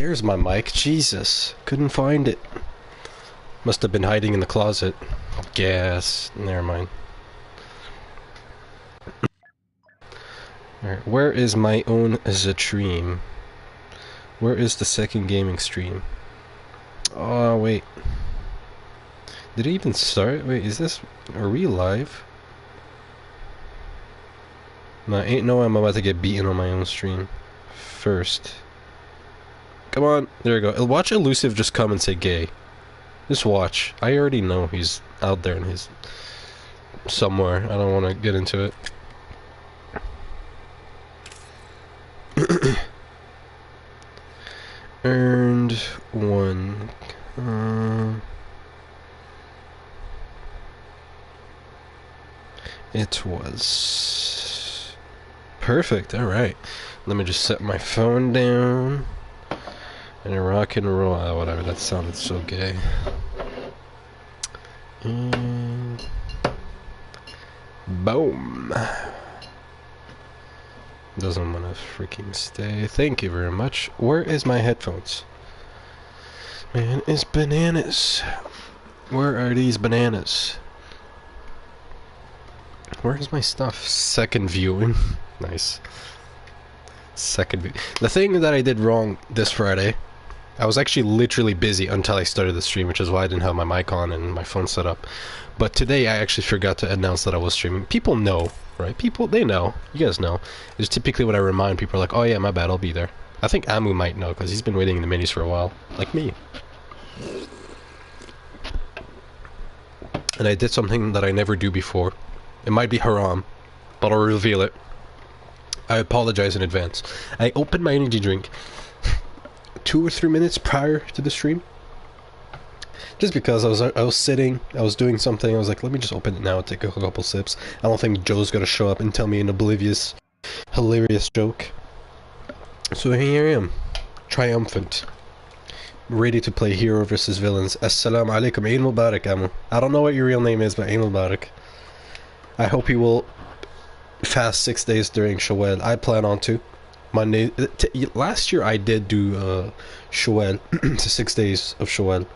There's my mic. Jesus. Couldn't find it. Must have been hiding in the closet. Guess. Never mind. Alright, where is my own stream? Where is the second gaming stream? Oh, wait. Did it even start? Wait, is this... Are we live? No, ain't no way I'm about to get beaten on my own stream. First. Come on. There we go. Watch Elusive just come and say gay. Just watch. I already know he's out there and he's somewhere. I don't want to get into it. Earned 1. It was perfect. All right. Let me just set my phone down and rock and roll. Oh, whatever. That sounded so gay. And boom. Doesn't want to freaking stay. Thank you very much. Where is my headphones? Man, it's bananas. Where are these bananas? Where's my stuff? Second viewing. Nice. Second view. The thing that I did wrong this Friday, I was actually literally busy until I started the stream, which is why I didn't have my mic on and my phone set up. But today I actually forgot to announce that I was streaming. People know, right? People, they know. You guys know. It's typically when I remind people, like, oh yeah, my bad, I'll be there. I think Amu might know, because he's been waiting in the minis for a while. Like me. And I did something that I never do before. It might be haram, but I'll reveal it. I apologize in advance. I opened my energy drink 2 or 3 minutes prior to the stream. Just because I was sitting, I was doing something, I was like, let me just open it now and take a couple sips. I don't think Joe's gonna show up and tell me an oblivious, hilarious joke. So here I am, triumphant, ready to play hero versus villains. Assalamu alaikum, Eid Mubarak, Amu. I don't know what your real name is, but Eid Mubarak. I hope you will fast 6 days during Shawwal. I plan on to. Monday. Last year I did do Shawwal, to 6 days of Shawwal.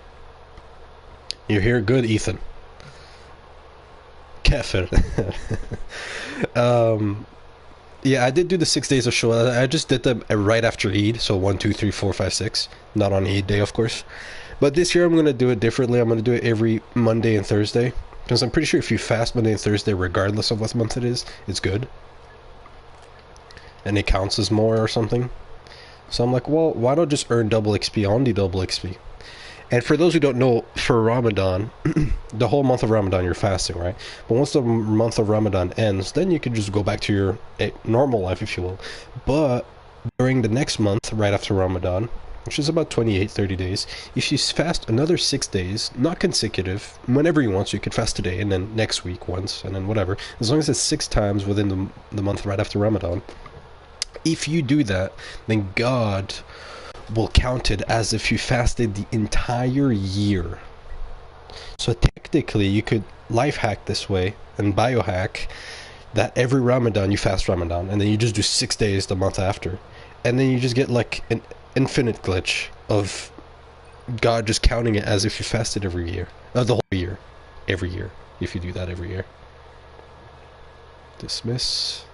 You're here, good, Ethan. Kafir. Yeah, I did do the 6 days of Shawwal. I just did them right after Eid, so 1, 2, 3, 4, 5, 6. Not on Eid day, of course. But this year I'm gonna do it differently. I'm gonna do it every Monday and Thursday. Because I'm pretty sure if you fast Monday and Thursday, regardless of what month it is, it's good. And it counts as more or something. So I'm like, well, why not just earn double XP on the double XP? And for those who don't know, for Ramadan, the whole month of Ramadan you're fasting, right? But once the month of Ramadan ends, then you can just go back to your normal life, if you will. But during the next month, right after Ramadan, which is about 28-30 days, if you fast another 6 days, not consecutive, whenever you want, so you could fast today and then next week once, and then whatever, as long as it's 6 times within the month right after Ramadan, if you do that, then God will count it as if you fasted the entire year. So technically, you could life hack this way and biohack that every Ramadan you fast Ramadan, and then you just do 6 days the month after, and then you just get like an infinite glitch of God just counting it as if you fasted every year. The whole year. Every year. If you do that every year. Dismiss.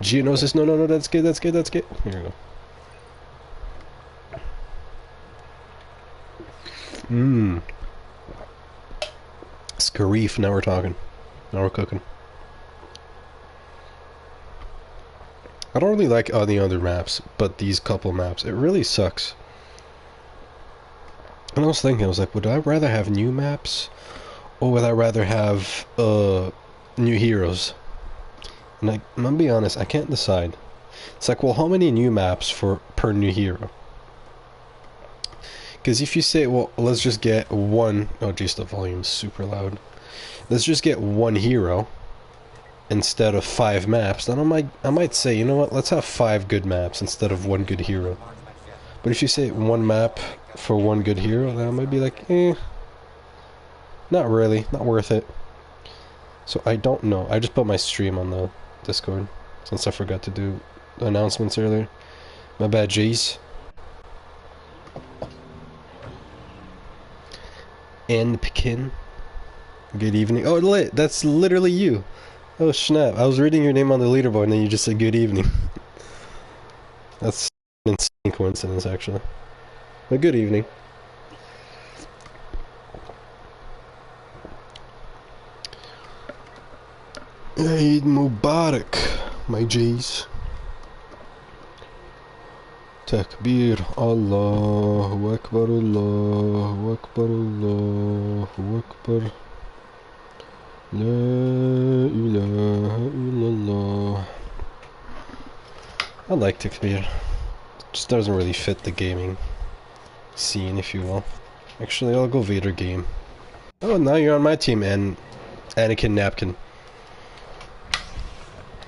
Geonosis. No, that's good, that's good, that's good. Here we go. Scarif, now we're talking. Now we're cooking. I don't really like any other maps, but these couple maps, it really sucks. And I was thinking, I was like, would I rather have new maps, or would I rather have new heroes? And I'm gonna be honest, I can't decide. It's like, well, how many new maps per new hero? Because if you say, well, let's just get one... Oh, geez, the volume's super loud. Let's just get one hero instead of 5 maps, then I might say, you know what, let's have 5 good maps instead of 1 good hero. But if you say 1 map for 1 good hero, then I might be like, not really, not worth it. So I don't know. I just put my stream on the Discord, since I forgot to do announcements earlier. My bad, G's. And Pekin. Good evening. Oh, that's literally you. Oh, snap. I was reading your name on the leaderboard and then you just said good evening. That's an insane coincidence, actually. But good evening. Eid Mubarak, my J's. Takbir, Allahu Akbar, Allahu Akbar, Allahu Akbar. La ilaha illallah. I like Takbir. It just doesn't really fit the gaming scene, if you will. Actually, I'll go Vader game. Oh, now you're on my team, and Anakin Napkin.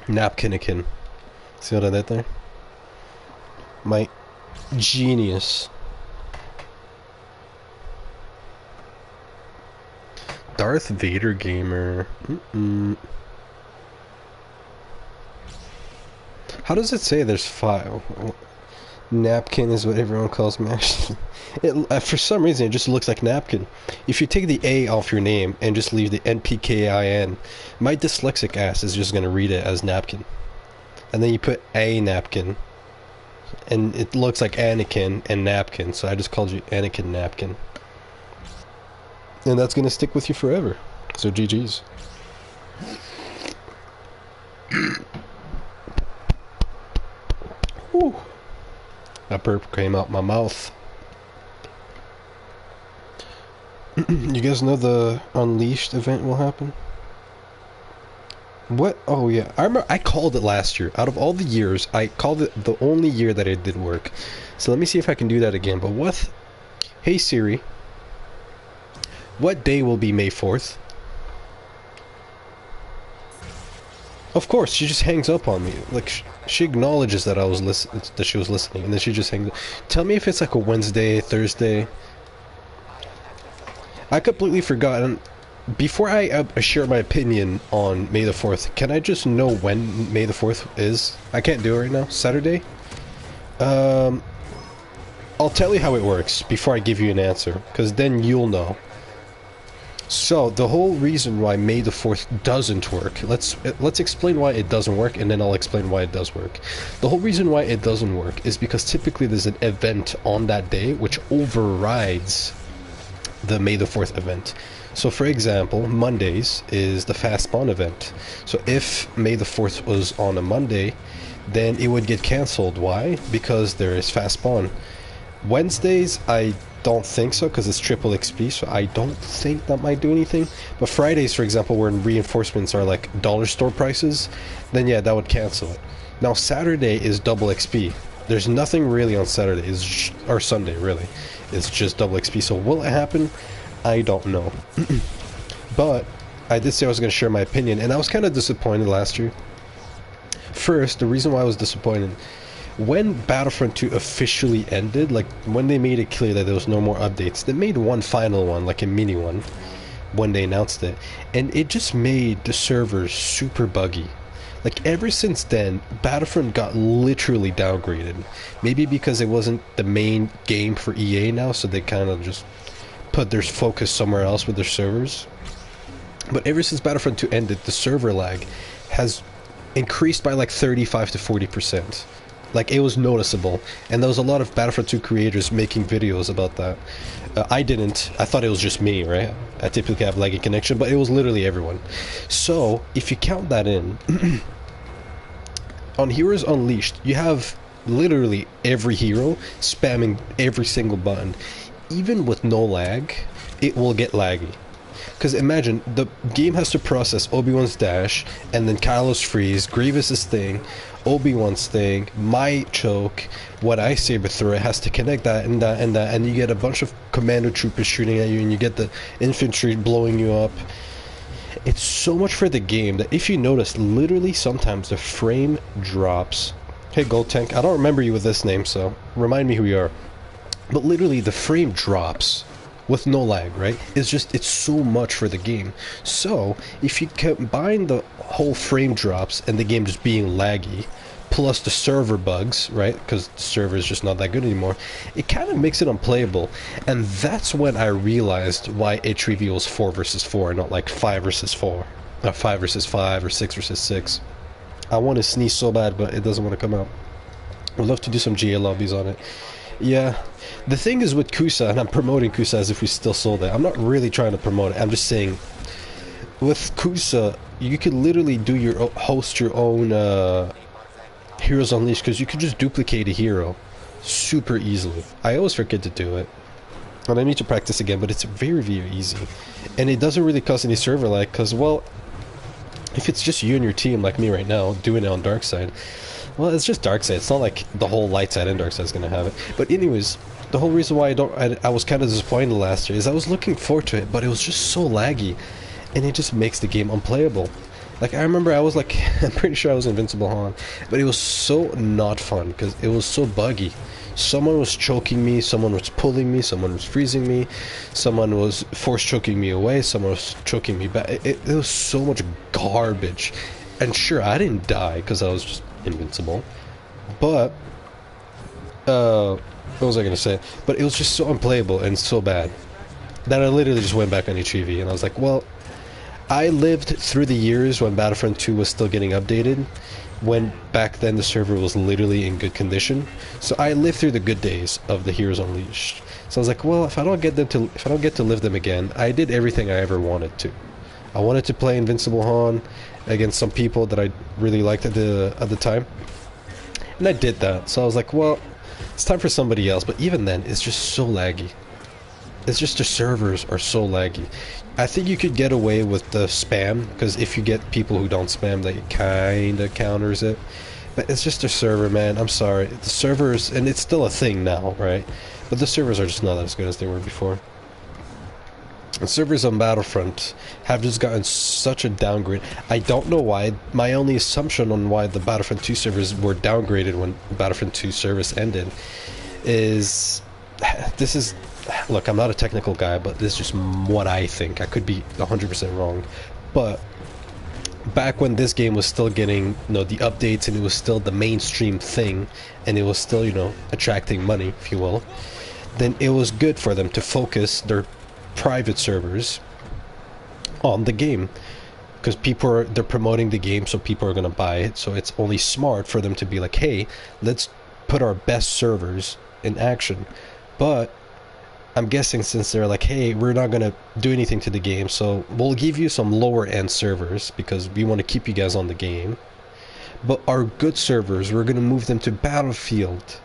Napkinikin. See what I did there? My genius. Darth Vader gamer. How does it say there's 5? Napkin is what everyone calls me, actually. For some reason, it just looks like napkin. If you take the A off your name and just leave the NPKIN, my dyslexic ass is just going to read it as napkin. And then you put a napkin, and it looks like Anakin and napkin, so I just called you Anakin Napkin. And that's going to stick with you forever. So GG's. Whew. That burp came out my mouth. You guys know the Unleashed event will happen? What? Oh yeah, I remember I called it last year. Out of all the years, I called it the only year that it did work. So let me see if I can do that again. But what? Hey Siri, what day will be May 4th? Of course, she just hangs up on me. Like she acknowledges that that she was listening, and then she just hangs up. Tell me if it's like a Wednesday, Thursday. I completely forgot. And before I share my opinion on May the 4th, can I just know when May the 4th is? I can't do it right now. Saturday? I'll tell you how it works before I give you an answer, because then you'll know. So, the whole reason why May the 4th doesn't work, let's explain why it doesn't work, and then I'll explain why it does work. The whole reason why it doesn't work is because typically there's an event on that day which overrides the May the 4th event. So for example, Mondays is the fast spawn event. So if May the 4th was on a Monday, then it would get cancelled. Why? Because there is fast spawn. Wednesdays, I don't think so, because it's triple XP, so I don't think that might do anything. But Fridays, for example, where reinforcements are like dollar store prices, then yeah, that would cancel it. Now Saturday is double XP. There's nothing really on Saturday, or Sunday really. It's just double XP. So will it happen? I don't know. But I did say I was going to share my opinion, and I was kind of disappointed last year. First, the reason why I was disappointed, when Battlefront 2 officially ended, like when they made it clear that there was no more updates, they made one final one, like a mini one, when they announced it, and it just made the servers super buggy. Like ever since then, Battlefront got literally downgraded. Maybe because it wasn't the main game for EA now, so they kind of just put their focus somewhere else with their servers. But ever since Battlefront 2 ended, the server lag has increased by like 35 to 40%. Like it was noticeable, and there was a lot of Battlefront 2 creators making videos about that. I didn't. I thought it was just me, right? I typically have laggy connection, but it was literally everyone. So if you count that in, on Heroes Unleashed, you have literally every hero spamming every single button. Even with no lag, it will get laggy. Because imagine, the game has to process Obi-Wan's dash, and then Kylo's freeze, Grievous's thing, Obi-Wan's thing, my choke, what I saber throw, it has to connect that and that and that, and you get a bunch of commando troopers shooting at you, and you get the infantry blowing you up. It's so much for the game that if you notice, literally sometimes the frame drops. Hey Gold Tank, I don't remember you with this name, so remind me who you are. But literally the frame drops with no lag, right? It's so much for the game. So if you combine the whole frame drops and the game just being laggy, plus the server bugs, right? Because the server is just not that good anymore. It kind of makes it unplayable, and that's when I realized why H3V was 4 versus 4, not like 5 versus 4, or 5 versus 5, or 6 versus 6. I want to sneeze so bad, but it doesn't want to come out. I'd love to do some GA lobbies on it. Yeah, the thing is with Kusa, and I'm promoting Kusa as if we still sold it. I'm not really trying to promote it. I'm just saying, with Kusa, you could literally do your host your own Heroes Unleashed, because you could just duplicate a hero super easily. I always forget to do it, and I need to practice again. But it's very, very easy, and it doesn't really cost any server lag. Because, well, if it's just you and your team, like me right now, doing it on Dark Side. Well, it's just Dark Side. It's not like the whole Light Side and Dark Side is going to have it. But anyways, the whole reason why I was kind of disappointed last year is I was looking forward to it, but it was just so laggy, and it just makes the game unplayable. Like, I remember I was like, I'm pretty sure I was Invincible Han, but it was so not fun because it was so buggy. Someone was choking me, someone was pulling me, someone was freezing me, someone was force choking me away, someone was choking me back. It was so much garbage. And sure, I didn't die because I was just invincible, but what was I gonna say? But it was just so unplayable and so bad that I literally just went back on HEV, and I was like, well, I lived through the years when Battlefront 2 was still getting updated, when back then the server was literally in good condition. So I lived through the good days of the Heroes Unleashed. So I was like, well, if I don't get to live them again, I did everything I ever wanted to. I wanted to play Invincible Han against some people that I really liked at the time, and I did that. So I was like, well, it's time for somebody else. But even then, it's just so laggy. It's just the servers are so laggy. I think you could get away with the spam, because if you get people who don't spam, that kind of counters it. But it's just a server, man. I'm sorry. The servers, and it's still a thing now, right? But the servers are just not as good as they were before. The servers on Battlefront have just gotten such a downgrade. I don't know why. My only assumption on why the Battlefront 2 servers were downgraded when Battlefront 2 service ended is... This is... Look, I'm not a technical guy, but this is just what I think. I could be 100% wrong. But back when this game was still getting, the updates, and it was still the mainstream thing, and it was still, attracting money, if you will, then it was good for them to focus their private servers on the game, because they're promoting the game, so people are going to buy it. So it's only smart for them to be like, hey, let's put our best servers in action. But I'm guessing since they're like, hey, we're not going to do anything to the game, so we'll give you some lower end servers because we want to keep you guys on the game, but our good servers, we're going to move them to Battlefield.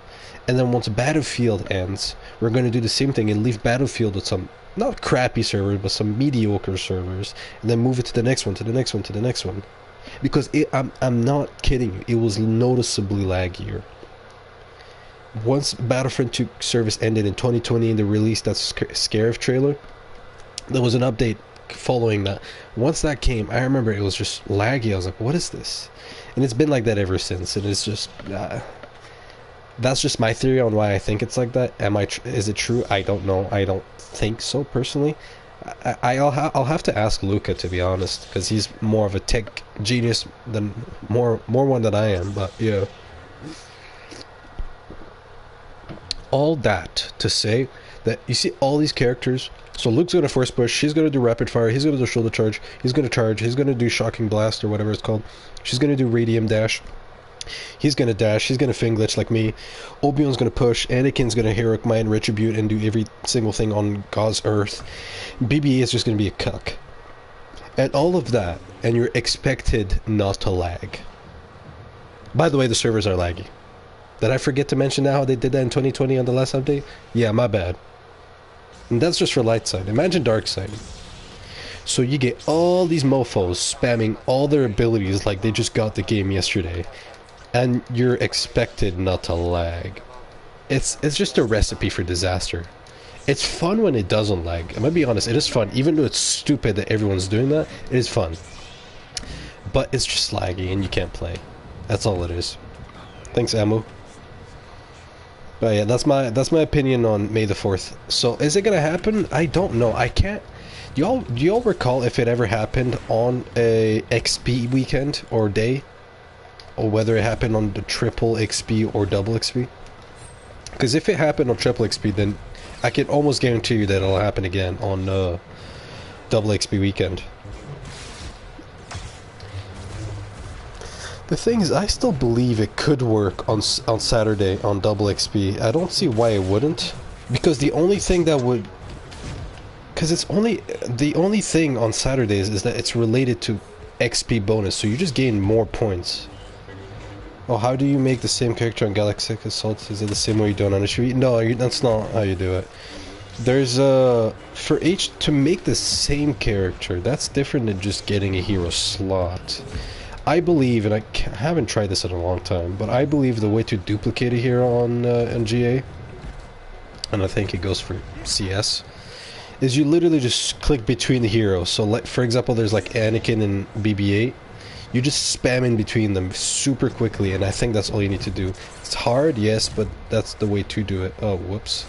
And then once Battlefield ends, we're going to do the same thing and leave Battlefield with some not crappy servers, but some mediocre servers, and then move it to the next one, to the next one, to the next one. Because I'm not kidding you, it was noticeably laggier. Once Battlefront 2 service ended in 2020 and they released that Scarif trailer, there was an update following that. Once that came, I remember it was just laggy. I was like, what is this? And it's been like that ever since, and it's just... that's just my theory on why I think it's like that. Is it true? I don't know. I don't think so, personally. I'll have to ask Luca, to be honest, because he's more of a tech genius than more one than I am. But yeah, all that to say that you see all these characters. So Luke's gonna force push. She's gonna do rapid fire. He's gonna do shoulder charge. He's gonna charge. He's gonna do shocking blast or whatever it's called. She's gonna do radium dash. He's gonna dash, he's gonna fin glitch like me. Obi-Wan's gonna push, Anakin's gonna heroic mind, retribute, and do every single thing on God's earth. BB-8 is just gonna be a cuck. And all of that, and you're expected not to lag. By the way, the servers are laggy. Did I forget to mention how they did that in 2020 on the last update? Yeah, my bad. And that's just for light side. Imagine dark side. So you get all these mofos spamming all their abilities like they just got the game yesterday. And you're expected not to lag. It's just a recipe for disaster. It's fun when it doesn't lag. I'm gonna be honest, it is fun. Even though it's stupid that everyone's doing that, it is fun. But it's just laggy and you can't play. That's all it is. Thanks, Amu. But yeah, that's my opinion on May the 4th. So is it gonna happen? I don't know. I can't. Do y'all recall if it ever happened on a XP weekend or day? whether it happened on the triple XP or double XP. Because if it happened on triple XP, then I can almost guarantee you that it'll happen again on double XP weekend. The thing is, I still believe it could work on Saturday on double XP. I don't see why it wouldn't, because the only thing that would, because it's only the only thing on Saturdays is that it's related to XP bonus, so you just gain more points. Oh, how do you make the same character on Galactic Assault? Is it the same way you do on Street? No, that's not how you do it. There's for to make the same character, that's different than just getting a hero slot. I believe, and I haven't tried this in a long time, but I believe the way to duplicate a hero on GA, and I think it goes for CS, is you literally just click between the heroes. So, like, for example, there's like Anakin and BB-8. You just spam in between them super quickly, and I think that's all you need to do. It's hard, yes, but that's the way to do it. Oh, whoops.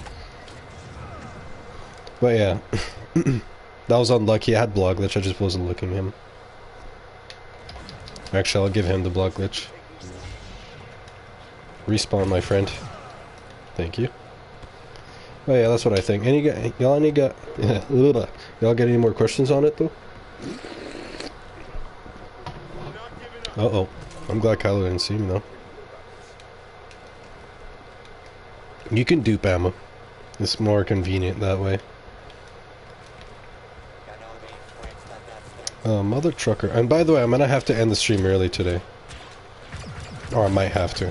But yeah, that was unlucky. I had block glitch, I just wasn't looking at him. Actually, I'll give him the block glitch. Respawn, my friend. Thank you. Oh yeah, that's what I think. Y'all got any more questions on it though? Uh-oh. I'm glad Kylo didn't see me though. You can dupe ammo. It's more convenient that way. Mother trucker. And by the way, I'm gonna have to end the stream early today. Or I might have to.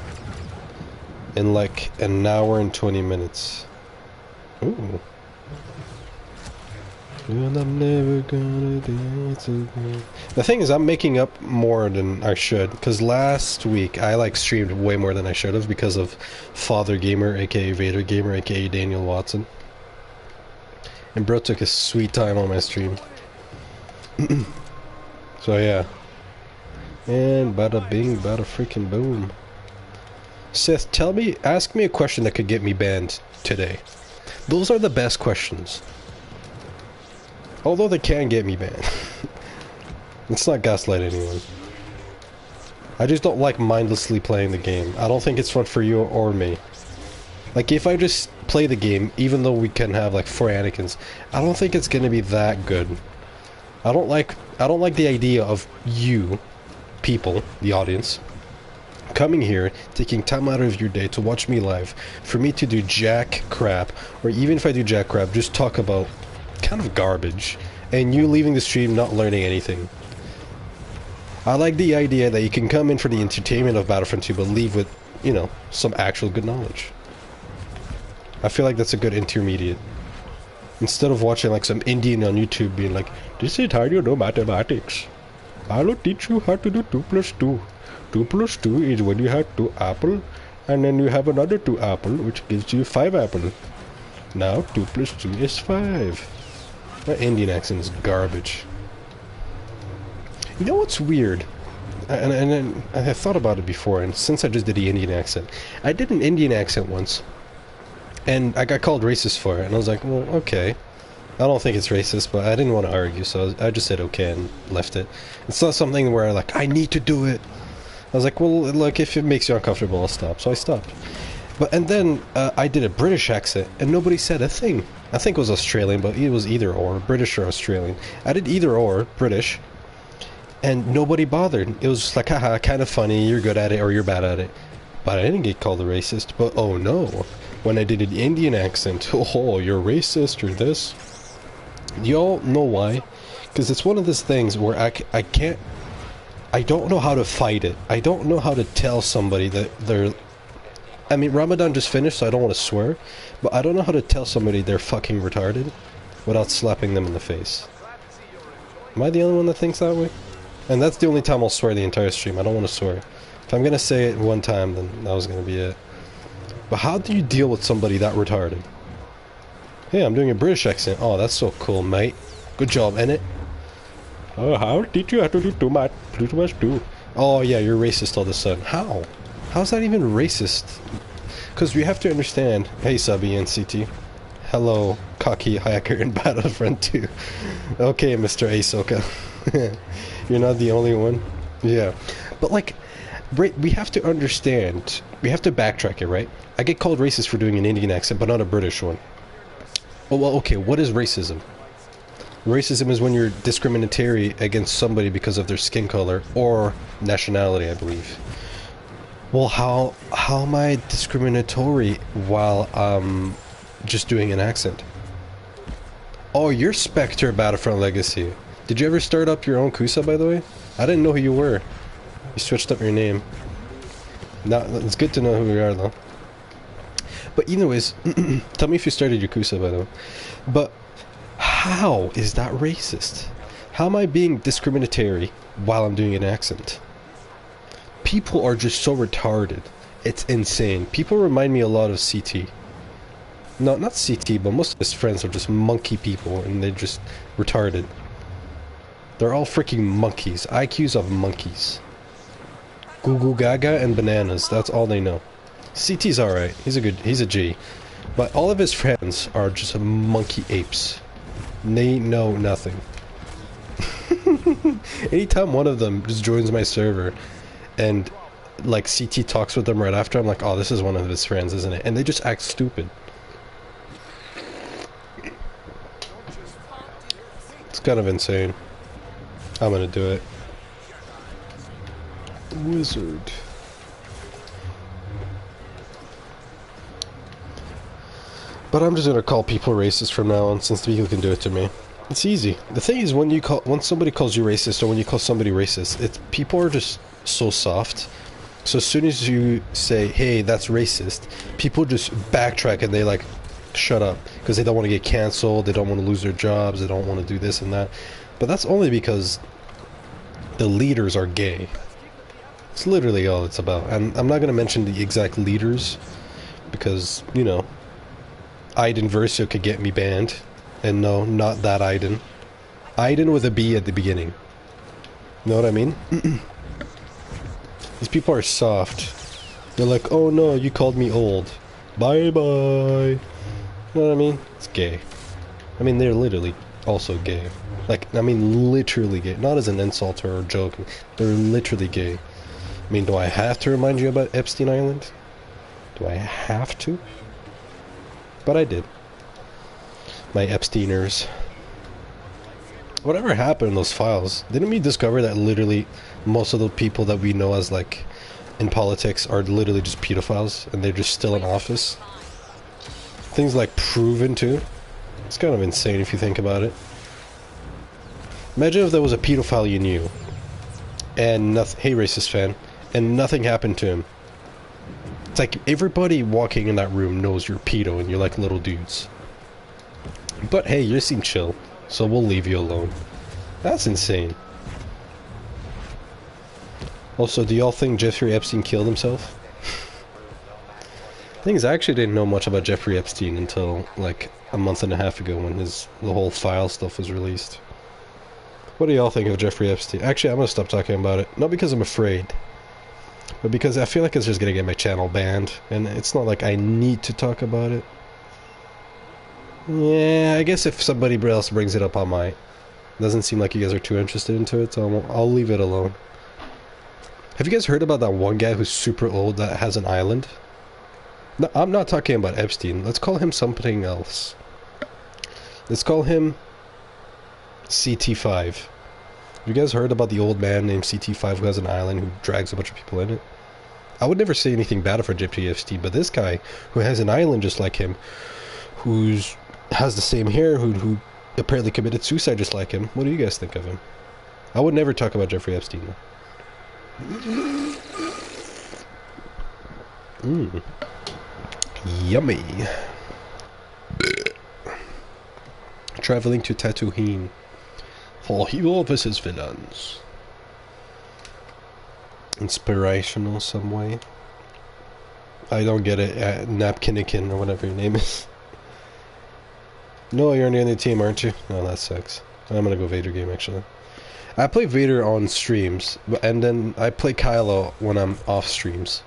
In like an hour and 20 minutes. Ooh. And I'm never gonna dance again. The thing is, I'm making up more than I should, because last week I like streamed way more than I should have because of Father Gamer, aka Vader Gamer, aka Daniel Watson. And bro took a sweet time on my stream. So yeah. And bada bing, bada freaking boom. Seth, ask me a question that could get me banned today. Those are the best questions. Although they can get me banned. Let's not gaslight anyone. I just don't like mindlessly playing the game. I don't think it's fun for you or me. Like, if I just play the game, even though we can have like 4 Anakins, I don't think it's gonna be that good. I don't like the idea of you, people, the audience, coming here, taking time out of your day to watch me live, for me to do jack crap, or even if I do jack crap, just talk about kind of garbage, and you leaving the stream not learning anything. I like the idea that you can come in for the entertainment of Battlefront 2, but leave with, you know, some actual good knowledge. I feel like that's a good intermediate. Instead of watching like some Indian on YouTube being like, this is how you know mathematics. I will teach you how to do 2 plus 2. 2 plus 2 is when you have 2 apple, and then you have another 2 apple, which gives you 5 apple. Now 2 plus 2 is 5. My Indian accent is garbage. You know what's weird? And I thought about it before, and since I just did the Indian accent, I did an Indian accent once. And I got called racist for it, and I was like, well, okay. I don't think it's racist, but I didn't want to argue, so I just said okay and left it. It's not something where I need to do it. I was like, well, look, if it makes you uncomfortable, I'll stop. So I stopped. And then I did a British accent, and nobody said a thing. I think it was Australian, but it was either or, British or Australian. I did either or, British, and nobody bothered. It was just like, haha, kind of funny, you're good at it or you're bad at it. But I didn't get called a racist, but oh no. When I did an Indian accent, oh, you're racist or this. Y'all know why? Because it's one of those things where I don't know how to fight it. I don't know how to tell somebody that they're... I mean, Ramadan just finished, so I don't want to swear, but I don't know how to tell somebody they're fucking retarded without slapping them in the face. Am I the only one that thinks that way? And that's the only time I'll swear the entire stream. I don't want to swear. If I'm going to say it one time, then that was going to be it. But how do you deal with somebody that retarded? Hey, I'm doing a British accent. Oh, that's so cool, mate. Good job, innit? Oh, how did you have to do too much? Too much too. Oh, yeah, you're racist all of a sudden. How? How's that even racist? Because we have to understand... Hey, Subby NCT. Hello, cocky hacker in Battlefront 2. Okay, Mr. Ahsoka. You're not the only one. Yeah. But, like... we have to understand, we have to backtrack it, right? I get called racist for doing an Indian accent, but not a British one. Oh, well, okay, what is racism? Racism is when you're discriminatory against somebody because of their skin color or nationality, I believe. Well, how am I discriminatory while just doing an accent? Oh, you're Spectre Battlefront Legacy. Did you ever start up your own Kusa, by the way? I didn't know who you were. You switched up your name. Now, it's good to know who you are, though. But anyways, tell me if you started your Kusa, by the way. But how is that racist? How am I being discriminatory while I'm doing an accent? People are just so retarded. It's insane. People remind me a lot of CT. No, not CT, but most of his friends are just monkey people, and they're just retarded. They're all freaking monkeys. IQs of monkeys. Goo goo gaga and bananas. That's all they know. CT's alright. He's a G. But all of his friends are just monkey apes. They know nothing. Anytime one of them just joins my server and like CT talks with them right after, I'm like, oh, this is one of his friends, isn't it? And they just act stupid. It's kind of insane. I'm gonna do it. Wizard. But I'm just gonna call people racist from now on, since people can do it to me. It's easy. The thing is, when somebody calls you racist, or when you call somebody racist, people are just so soft. So as soon as you say, hey, that's racist, people just backtrack and they like, shut up. Because they don't want to get cancelled, they don't want to lose their jobs, they don't want to do this and that. But that's only because the leaders are gay. It's literally all it's about. And I'm not going to mention the exact leaders, because, you know, Aiden Versio could get me banned. And no, not that Aiden. Aiden with a B at the beginning. Know what I mean? These people are soft. They're like, oh no, you called me old. Bye bye. You know what I mean? It's gay. I mean, they're literally also gay. Like, I mean, literally gay. Not as an insult or a joke. They're literally gay. I mean, do I have to remind you about Epstein Island? Do I have to? But I did. My Epsteiners. Whatever happened in those files? Didn't we discover that literally most of the people that we know as, like, in politics are literally just pedophiles, and they're just still in office? Things like proven too. It's kind of insane if you think about it. Imagine if there was a pedophile you knew, and nothing. Hey, racist fan, and nothing happened to him. It's like everybody walking in that room knows you're pedo, and you're like little dudes. But hey, you seem chill, so we'll leave you alone. That's insane. Also, do y'all think Jeffrey Epstein killed himself? Thing is, I actually didn't know much about Jeffrey Epstein until like a month and a half ago when the whole file stuff was released. What do y'all think of Jeffrey Epstein? Actually, I'm gonna stop talking about it. Not because I'm afraid, but because I feel like it's just gonna get my channel banned, and it's not like I need to talk about it. Yeah, I guess if somebody else brings it up, I might. Doesn't seem like you guys are too interested into it, so I'll leave it alone. Have you guys heard about that one guy who's super old that has an island? No, I'm not talking about Epstein. Let's call him something else. Let's call him CT5. You guys heard about the old man named CT5 who has an island who drags a bunch of people in it? I would never say anything bad for Jeffrey Epstein, but this guy who has an island just like him, has the same hair, who apparently committed suicide just like him. What do you guys think of him? I would never talk about Jeffrey Epstein though. Yummy. Traveling to Tatooine for hero versus villains. Inspirational some way. I don't get it. Napkinikin or whatever your name is. No, you're on the other team, aren't you? No, that sucks. I'm gonna go Vader game actually. I play Vader on streams, and then I play Kylo when I'm off streams.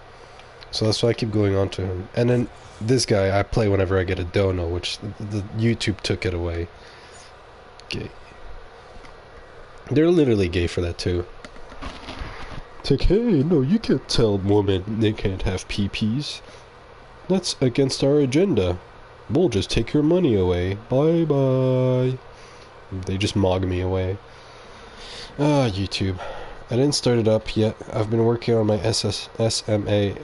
So that's why I keep going on to him. And then this guy I play whenever I get a dono, which the YouTube took it away. Gay. They're literally gay for that too. It's like, hey, no, you can't tell women they can't have PPs. That's against our agenda. We'll just take your money away. Bye bye. They just mog me away. Ah, YouTube. I didn't start it up yet. I've been working on my SMA.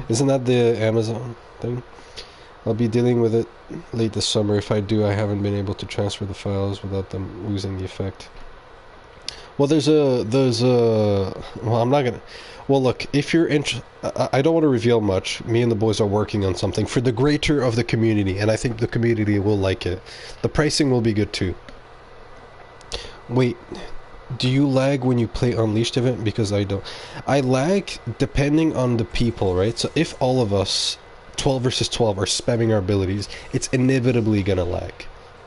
Isn't that the Amazon thing? I'll be dealing with it late this summer. If I do, I haven't been able to transfer the files without them losing the effect. Well, well, I'm not gonna, well, look, if you're I don't want to reveal much. Me and the boys are working on something for the greater of the community, and I think the community will like it. The pricing will be good too. Wait, do you lag when you play Unleashed event? Because I don't. I lag depending on the people, right? So if all of us, 12 versus 12, are spamming our abilities, it's inevitably gonna lag.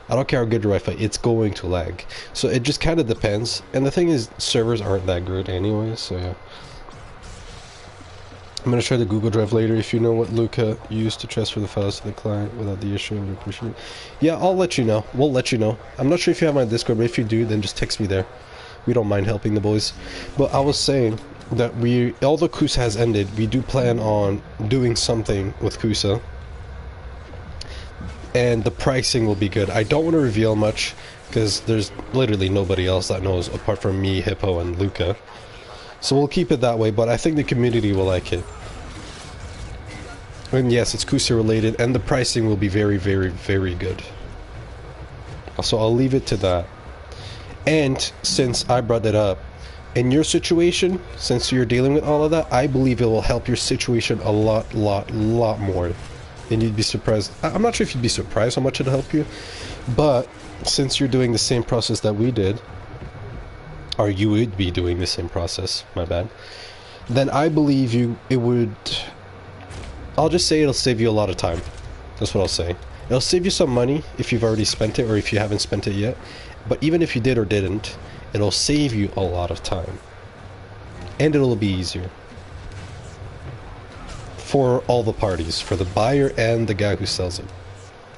I don't care how good your Wi-Fi, it's going to lag. So it just kind of depends. And the thing is, servers aren't that good anyway, so yeah. I'm going to try the Google Drive later. If you know what Luca used to transfer the files to the client without the issue, I would appreciate it. Yeah, I'll let you know. We'll let you know. I'm not sure if you have my Discord, but if you do, then just text me there. We don't mind helping the boys. But I was saying that although Kusa has ended, we do plan on doing something with Kusa. And the pricing will be good. I don't want to reveal much because there's literally nobody else that knows apart from me, Hippo, and Luca. So we'll keep it that way, but I think the community will like it. And yes, it's Kusa related, and the pricing will be very, very, very good. So I'll leave it to that. And since I brought it up, in your situation, since you're dealing with all of that, I believe it will help your situation a lot more. And you'd be surprised. I'm not sure if you'd be surprised how much it'll help you, but since you're doing the same process that we did, or you would be doing the same process, my bad, then I believe it would, I'll just say it'll save you a lot of time. That's what I'll say. It'll save you some money if you've already spent it or if you haven't spent it yet, but even if you did or didn't, it'll save you a lot of time. And it'll be easier. For all the parties, for the buyer and the guy who sells it.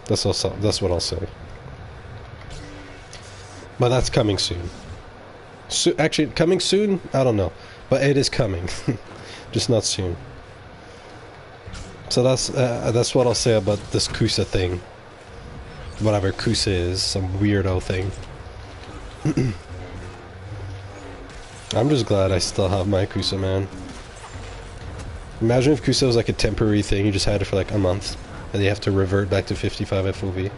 That's what I'll say. But that's coming soon. So, actually, coming soon? I don't know. But it is coming. Just not soon. So that's what I'll say about this Kusa thing. Whatever Kusa is, some weirdo thing. I'm just glad I still have my Kusa, man. Imagine if Kusa was like a temporary thing, you just had it for like a month, and you have to revert back to 55 FOV.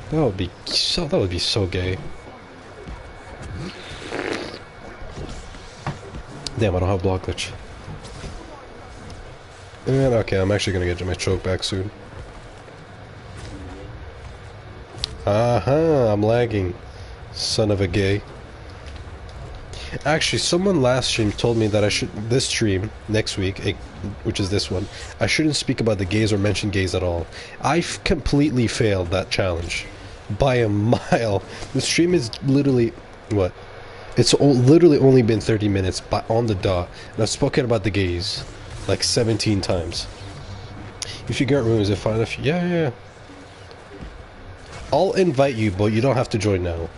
That would be so gay. Damn, I don't have block glitch. And okay, I'm actually gonna get my choke back soon. I'm lagging. Son of a gay. Actually, someone last stream told me that this stream, next week, which is this one, I shouldn't speak about the gays or mention gays at all. I've completely failed that challenge. By a mile. The stream is literally, what? It's literally only been 30 minutes, on the dot, and I've spoken about the gays, like 17 times. If you get rooms, if fine, yeah. I'll invite you, but you don't have to join now.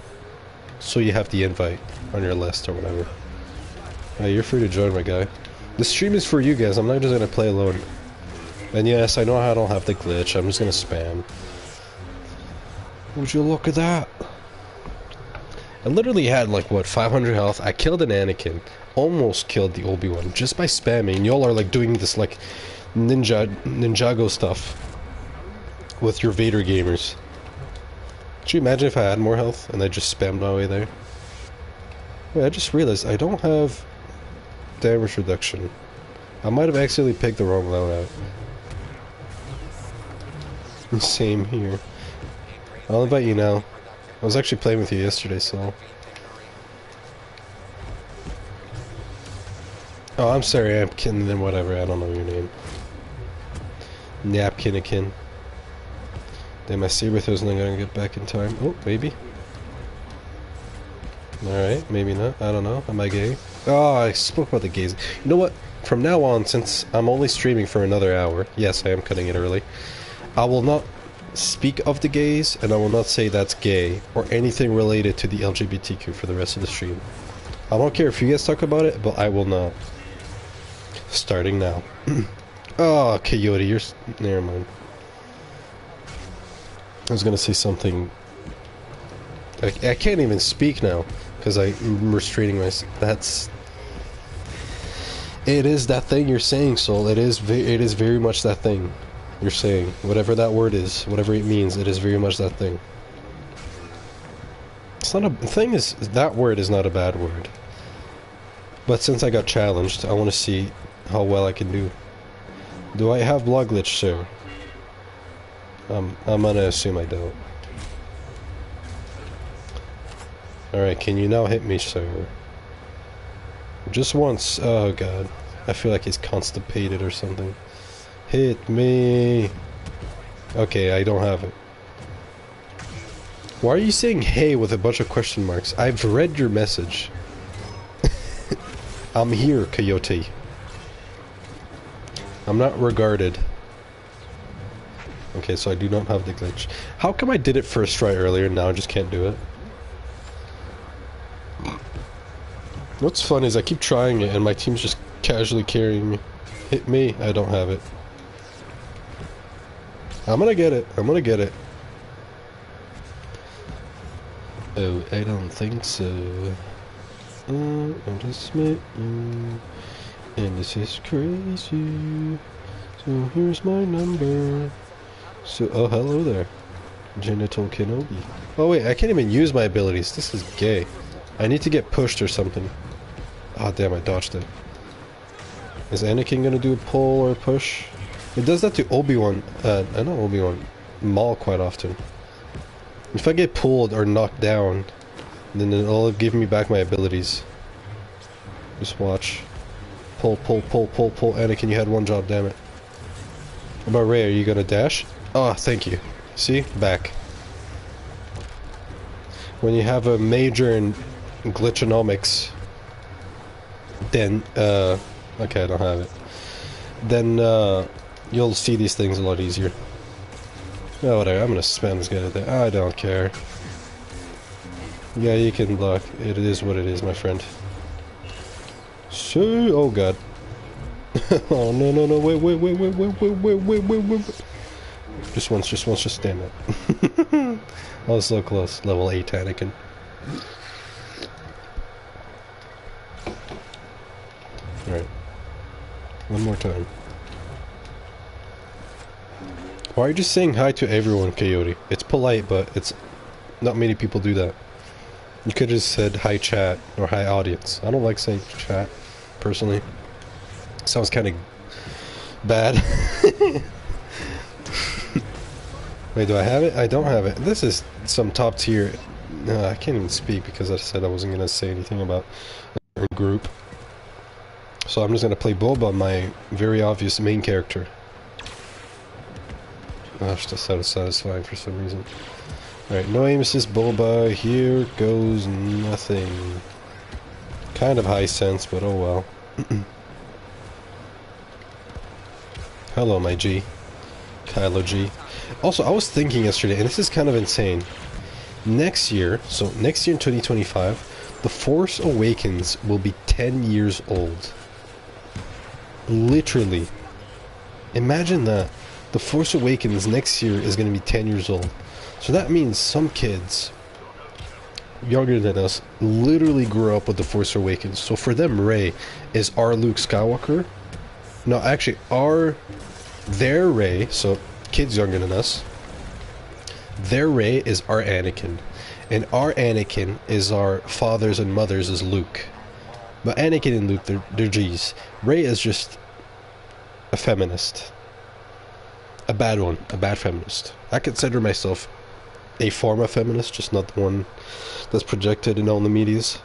So you have the invite on your list or whatever. You're free to join, my guy. The stream is for you guys. I'm not just gonna play alone. And yes, I know I don't have the glitch. I'm just gonna spam. Would you look at that? I literally had like what, 500 health. I killed an Anakin. Almost killed the Obi-Wan just by spamming. Y'all are like doing this like Ninjago stuff with your Vader gamers. Could you imagine if I had more health and I just spammed my way there? Wait, I just realized I don't have damage reduction. I might have accidentally picked the wrong loadout. Same here. I'll invite you now. I was actually playing with you yesterday, so... Oh, I'm sorry, Napkin and whatever, I don't know your name. Napkinikin. Damn, my saber throw's not gonna get back in time. Oh, maybe. Alright, maybe not. I don't know. Am I gay? Oh, I spoke about the gays. You know what? From now on, since I'm only streaming for another hour, yes, I am cutting it early, I will not speak of the gays, and I will not say that's gay, or anything related to the LGBTQ for the rest of the stream. I don't care if you guys talk about it, but I will not. Starting now. Oh, Coyote, you're... Never mind. I was gonna say something... I can't even speak now, because I'm restraining myself. That's... It is that thing you're saying, Soul. It is very much that thing you're saying. Whatever that word is, whatever it means, it is very much that thing. It's not a... The thing is, that word is not a bad word. But since I got challenged, I want to see how well I can do. Do I have blog glitch, sir? I'm gonna assume I don't. Alright, can you now hit me, sir? Just once. Oh god. I feel like he's constipated or something. Hit me! Okay, I don't have it. Why are you saying hey with a bunch of question marks? I've read your message. I'm here, Coyote. I'm not regarded. Okay, so I do not have the glitch. How come I did it first try earlier and now I just can't do it? What's fun is I keep trying it and my team's just casually carrying me. Hit me, I don't have it. I'm gonna get it, I'm gonna get it. Oh, I don't think so. I just met you, and this is crazy. So here's my number. So, oh, hello there, Genital Kenobi. Oh wait, I can't even use my abilities. This is gay. I need to get pushed or something. Oh damn, I dodged it. Is Anakin gonna do a pull or a push? It does that to Obi-Wan, not Obi-Wan, Maul quite often. If I get pulled or knocked down, then it'll give me back my abilities. Just watch. Pull, pull, pull, pull, pull. Anakin, you had one job, damn it. What about Rey? Are you gonna dash? Oh, thank you. See? Back. When you have a major in glitchonomics, then, okay, I don't have it. Then, you'll see these things a lot easier. Oh, whatever, I'm gonna spam this guy to there. I don't care. Yeah, you can block. It is what it is, my friend. So, oh god. Oh, no, no, no, wait. Just once, just stand up. I was so close. Level 8 Anakin. Alright. One more time. Why are you just saying hi to everyone, Coyote? It's polite, but it's... Not many people do that. You could have just said hi chat, or hi audience. I don't like saying chat, personally. Sounds kind of bad. Wait, do I have it? I don't have it. This is some top tier... No, I can't even speak because I said I wasn't going to say anything about a group. So I'm just going to play Boba, my very obvious main character. Gosh, that's so satisfying for some reason. Alright, no aim assist Boba, here goes nothing. Kind of high sense, but oh well. Hello, my G. Kylo G. Also, I was thinking yesterday, and this is kind of insane. Next year, so next year in 2025, The Force Awakens will be 10 years old. Literally. Imagine that. The Force Awakens next year is going to be 10 years old. So that means some kids younger than us literally grew up with The Force Awakens. So for them, Rey is our Luke Skywalker. No, actually, their Rey, so kids younger than us, their Rey is our Anakin. And our Anakin is our fathers and mothers is Luke. But Anakin and Luke, they're G's. Rey is just a feminist. A bad one. A bad feminist. I consider myself a form of feminist, just not the one that's projected in all the medias.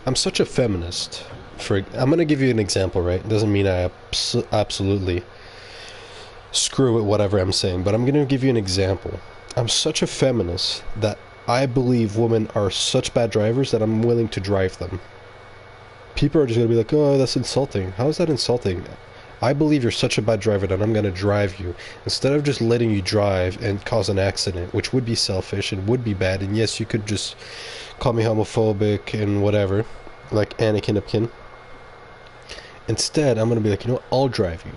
I'm such a feminist. I'm gonna give you an example, right? Doesn't mean I absolutely screw with whatever I'm saying, but I'm gonna give you an example. I'm such a feminist that I believe women are such bad drivers that I'm willing to drive them. People are just gonna be like, oh, that's insulting. How is that insulting? I believe you're such a bad driver that I'm gonna drive you. Instead of just letting you drive and cause an accident, which would be selfish and would be bad, and yes, you could just call me homophobic and whatever, like Anakin Epkin. Instead, I'm gonna be like, you know what, I'll drive you.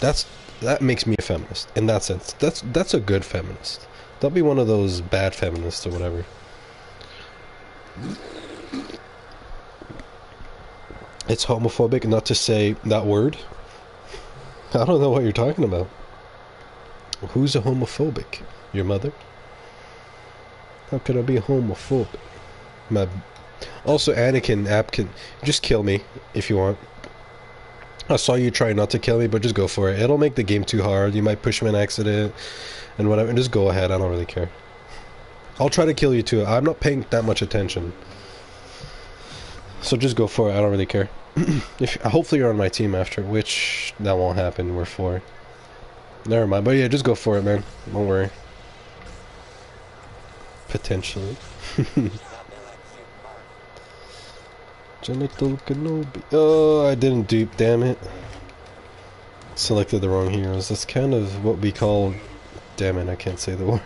That makes me a feminist, in that sense. That's a good feminist. Don't be one of those bad feminists or whatever. It's homophobic not to say that word. I don't know what you're talking about. Who's a homophobic? Your mother? How could I be a homophobic? Also, Anakin, Apkin, just kill me if you want. I saw you try not to kill me, but just go for it. It'll make the game too hard. You might push him in accident and whatever. And just go ahead. I don't really care. I'll try to kill you too. I'm not paying that much attention. So just go for it. I don't really care. Hopefully you're on my team after, which that won't happen. We're 4. Never mind. But yeah, just go for it, man. Don't worry. Potentially. Genital Kenobi. Oh, I didn't dupe, damn it. Selected the wrong heroes. That's kind of what we call... Damn it, I can't say the word.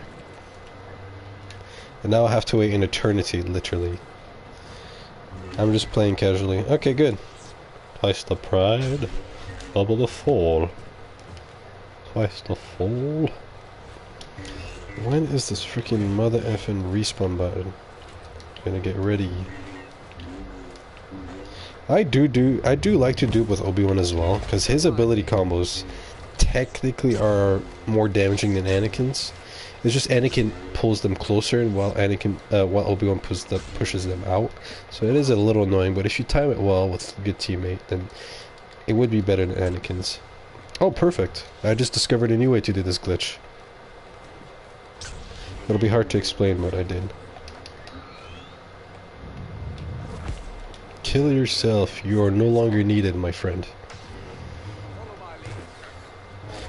And now I have to wait an eternity, literally. I'm just playing casually. Okay, good. Twice the pride, double the fall. Twice the fall. When is this freaking mother effing respawn button gonna get ready? I do like to dupe with Obi-Wan as well, because his ability combos technically are more damaging than Anakin's. It's just Anakin pulls them closer, and while Obi-Wan pushes them out. So it is a little annoying, but if you time it well with a good teammate, then it would be better than Anakin's. Oh, perfect! I just discovered a new way to do this glitch. It'll be hard to explain what I did. Kill yourself. You are no longer needed, my friend.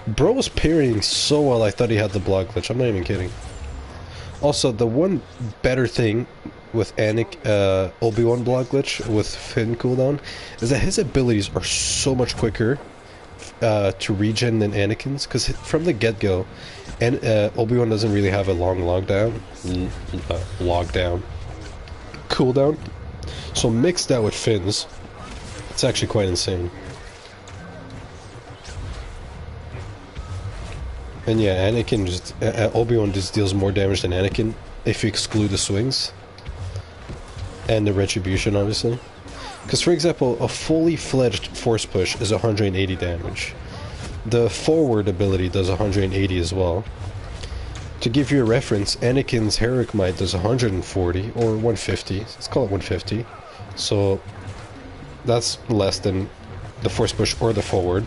Bro was parrying so well, I thought he had the block glitch. I'm not even kidding. Also, the one better thing with Obi-Wan block glitch with Finn cooldown is that his abilities are so much quicker to regen than Anakin's, because from the get-go, and Obi-Wan doesn't really have a long cooldown. So mix that with Finn's, it's actually quite insane. And yeah, Anakin just... Obi-Wan just deals more damage than Anakin, if you exclude the swings. And the retribution, obviously. Because, for example, a fully fledged force push is 180 damage. The forward ability does 180 as well. To give you a reference, Anakin's Heroic Might does 140, or 150. Let's call it 150. So, that's less than the force push or the forward.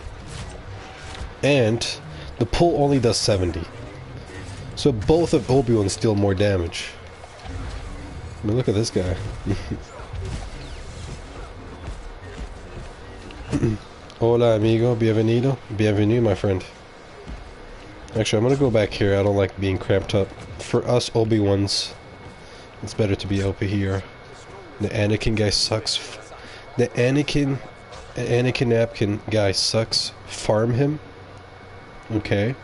And the pull only does 70. So both of Obi-Wan's deal more damage. I mean, look at this guy. Hola, amigo. Bienvenido. Bienvenue, my friend. Actually, I'm gonna go back here. I don't like being cramped up. For us Obi-Wans, it's better to be over here. The Anakin guy sucks. The Anakin Napkin guy sucks. Farm him. Okay.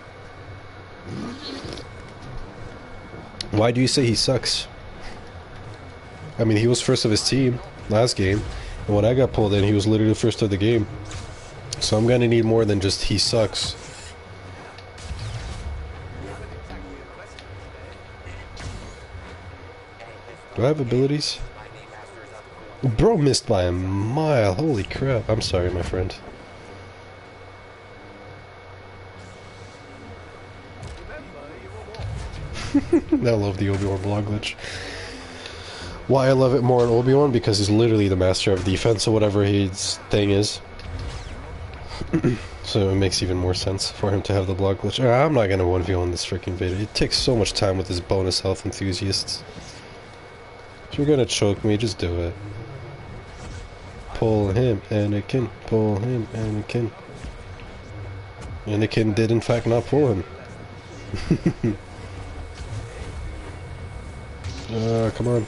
Why do you say he sucks? I mean, he was first of his team last game, and when I got pulled in, he was literally first of the game. So I'm gonna need more than just he sucks. Do I have abilities? Bro missed by a mile. Holy crap. I'm sorry, my friend. I love the Obi-Wan block glitch. Why I love it more in Obi-Wan? Because he's literally the master of defense or whatever his thing is. So it makes even more sense for him to have the block glitch. I'm not gonna 1v1 this freaking video. It takes so much time with his bonus health enthusiasts. If you're gonna choke me, just do it. Pull him, Anakin. Pull him, Anakin. Anakin did in fact not pull him. Come on.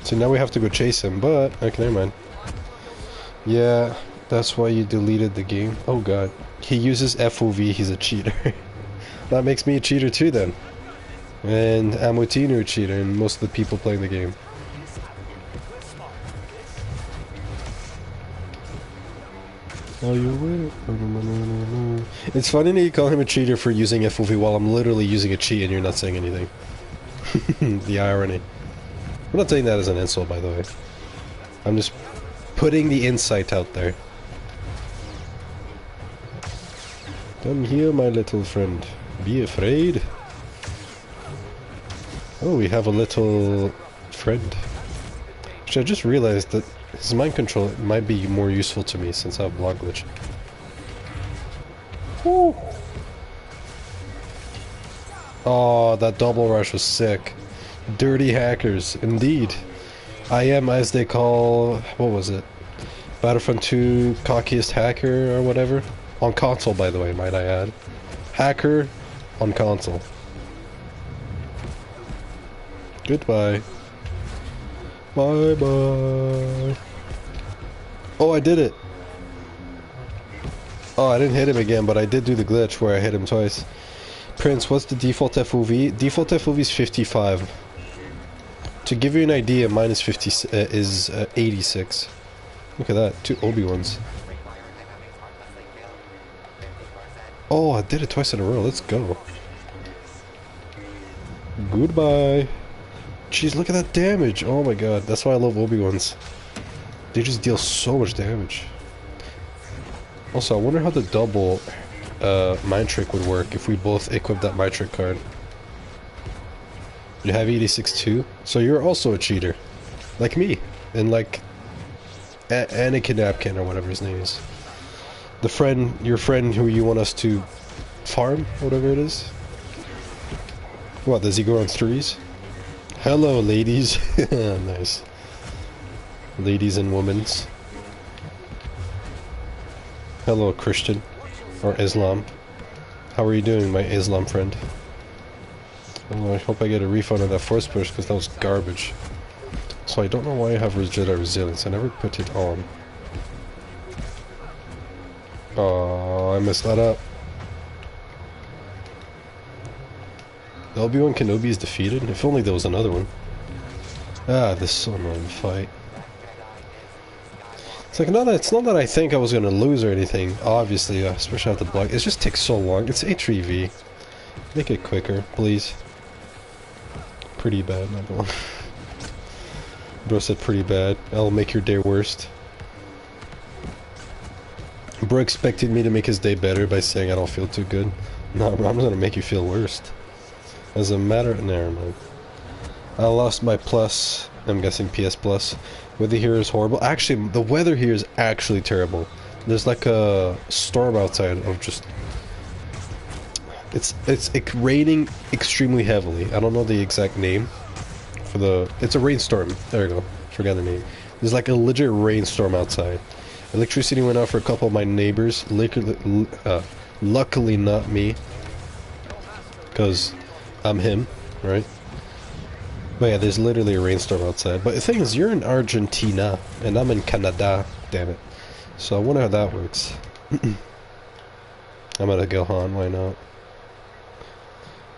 So now we have to go chase him, but... Okay, never mind. Yeah, that's why you deleted the game. Oh god. He uses FOV, he's a cheater. That makes me a cheater too then. And Amotino a cheater, and most of the people playing the game. Are you aware? It's funny that you call him a cheater for using FOV while I'm literally using a cheat and you're not saying anything. The irony. I'm not saying that as an insult, by the way. I'm just putting the insight out there. Come here, my little friend. Be afraid. Oh, we have a little friend. Actually, I just realized that his mind control might be more useful to me since I have block glitch. Woo. Oh, that double rush was sick. Dirty hackers, indeed. I am, as they call... What was it? Battlefront 2 cockiest hacker or whatever? On console, by the way, might I add. Hacker on console. Goodbye. Bye-bye. Oh, I did it. Oh, I didn't hit him again, but I did do the glitch where I hit him twice. Prince, what's the default FOV? Default FOV is 55. To give you an idea, mine is 86. Look at that, 2 Obi-Wans. Oh, I did it twice in a row, let's go. Goodbye. Jeez, look at that damage. Oh my god, that's why I love Obi-Wans. They just deal so much damage. Also, I wonder how the double mind trick would work if we both equipped that mind trick card. You have 86 too? So you're also a cheater. Like me. And like... Anakin Napkin or whatever his name is. The friend, your friend who you want us to farm, whatever it is. What, does he go on threes? Hello, ladies. Nice. Ladies and womens. Hello, Christian. Or Islam. How are you doing, my Islam friend? Oh, I hope I get a refund on that force push, because that was garbage. So I don't know why I have Jedi Resilience. I never put it on. Oh, I messed that up. The Obi-Wan Kenobi is defeated? If only there was another one. Ah, this is so annoying to fight. It's like, it's not that I think I was going to lose or anything, obviously, especially after the block. It just takes so long. It's H3V. Make it quicker, please. Pretty bad, not the one. Bro said pretty bad. I'll make your day worst. Bro expected me to make his day better by saying I don't feel too good. No, bro, I'm just gonna make you feel worst. As a matter of... Never mind. I lost my plus. I'm guessing PS Plus. Weather here is horrible. Actually, the weather here is actually terrible. There's like a storm outside of just... It's raining extremely heavily. I don't know the exact name for the... It's a rainstorm. There we go. Forgot the name. There's like a legit rainstorm outside. Electricity went out for a couple of my neighbors. Luckily not me. Because I'm him, right? But yeah, there's literally a rainstorm outside. But the thing is, you're in Argentina, and I'm in Canada. Damn it. So I wonder how that works. I'm at a Gilhan, why not?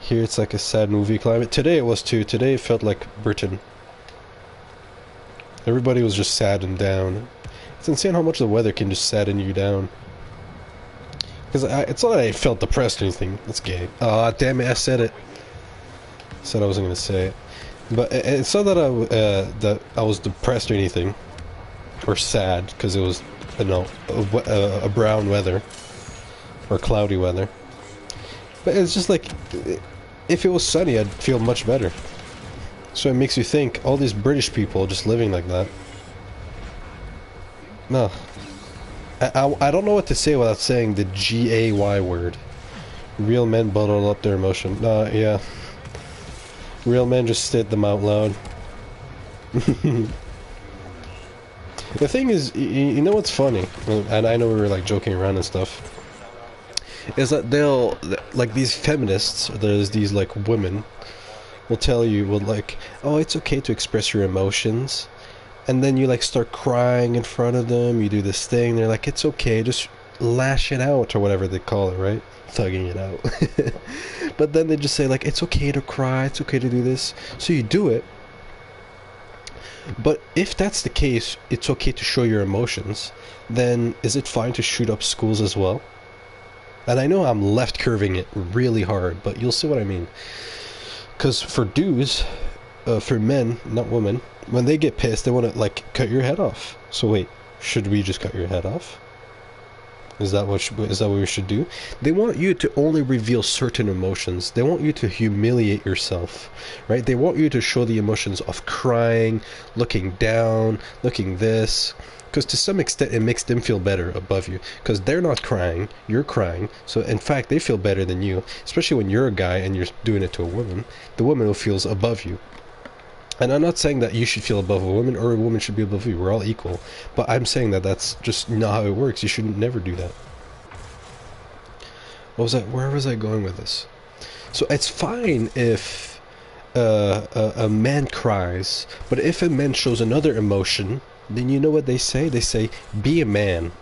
Here it's like a sad movie climate. Today it was too. Today it felt like Britain. Everybody was just sad and down. It's insane how much the weather can just sadden you down. Because it's not that I felt depressed or anything. That's gay. Ah, damn it, I said it. Said I wasn't going to say it. But it's not that I was depressed or anything. Or sad, because it was, you know, a brown weather. Or cloudy weather. But it's just like, if it was sunny, I'd feel much better. So it makes you think, all these British people just living like that. No. I don't know what to say without saying the G-A-Y word. Real men bottle up their emotion. Yeah. Real men just state them out loud. The thing is, you know what's funny? And I know we were like joking around and stuff. Is that they'll, like these feminists, there's these like women will tell you, will like, oh, it's okay to express your emotions. And then you like start crying in front of them. You do this thing. They're like, it's okay, just lash it out, or whatever they call it, right? Thugging it out. But then they just say like, it's okay to cry, it's okay to do this. So you do it. But if that's the case, it's okay to show your emotions, then is it fine to shoot up schools as well? And I know I'm left curving it really hard, but you'll see what I mean. Because for dudes, for men, not women, when they get pissed, they want to like cut your head off. So wait, should we just cut your head off? Is that what we should do? They want you to only reveal certain emotions. They want you to humiliate yourself, right? They want you to show the emotions of crying, looking down, looking this. Because to some extent, it makes them feel better above you. Because they're not crying, you're crying. So in fact, they feel better than you. Especially when you're a guy and you're doing it to a woman. The woman who feels above you. And I'm not saying that you should feel above a woman or a woman should be above you. We're all equal. But I'm saying that that's just not how it works. You should never do that. Where was I going with this? So it's fine if a man cries, but if a man shows another emotion, then you know what they say? They say, be a man.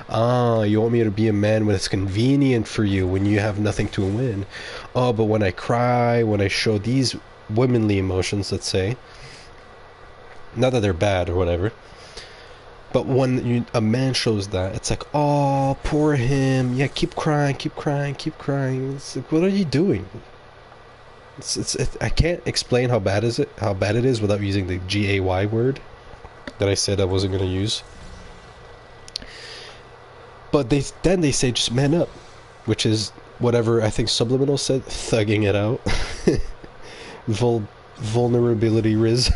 Ah, you want me to be a man when it's convenient for you, when you have nothing to win. Oh, but when I cry, when I show these womanly emotions, let's say, not that they're bad or whatever, but when a man shows that, it's like, oh, poor him, yeah, keep crying, keep crying, keep crying. It's like, what are you doing? I can't explain how bad it is without using the gay word that I said I wasn't going to use. But then they say just man up, which is whatever I think Subliminal said, thugging it out. Vulnerability riz.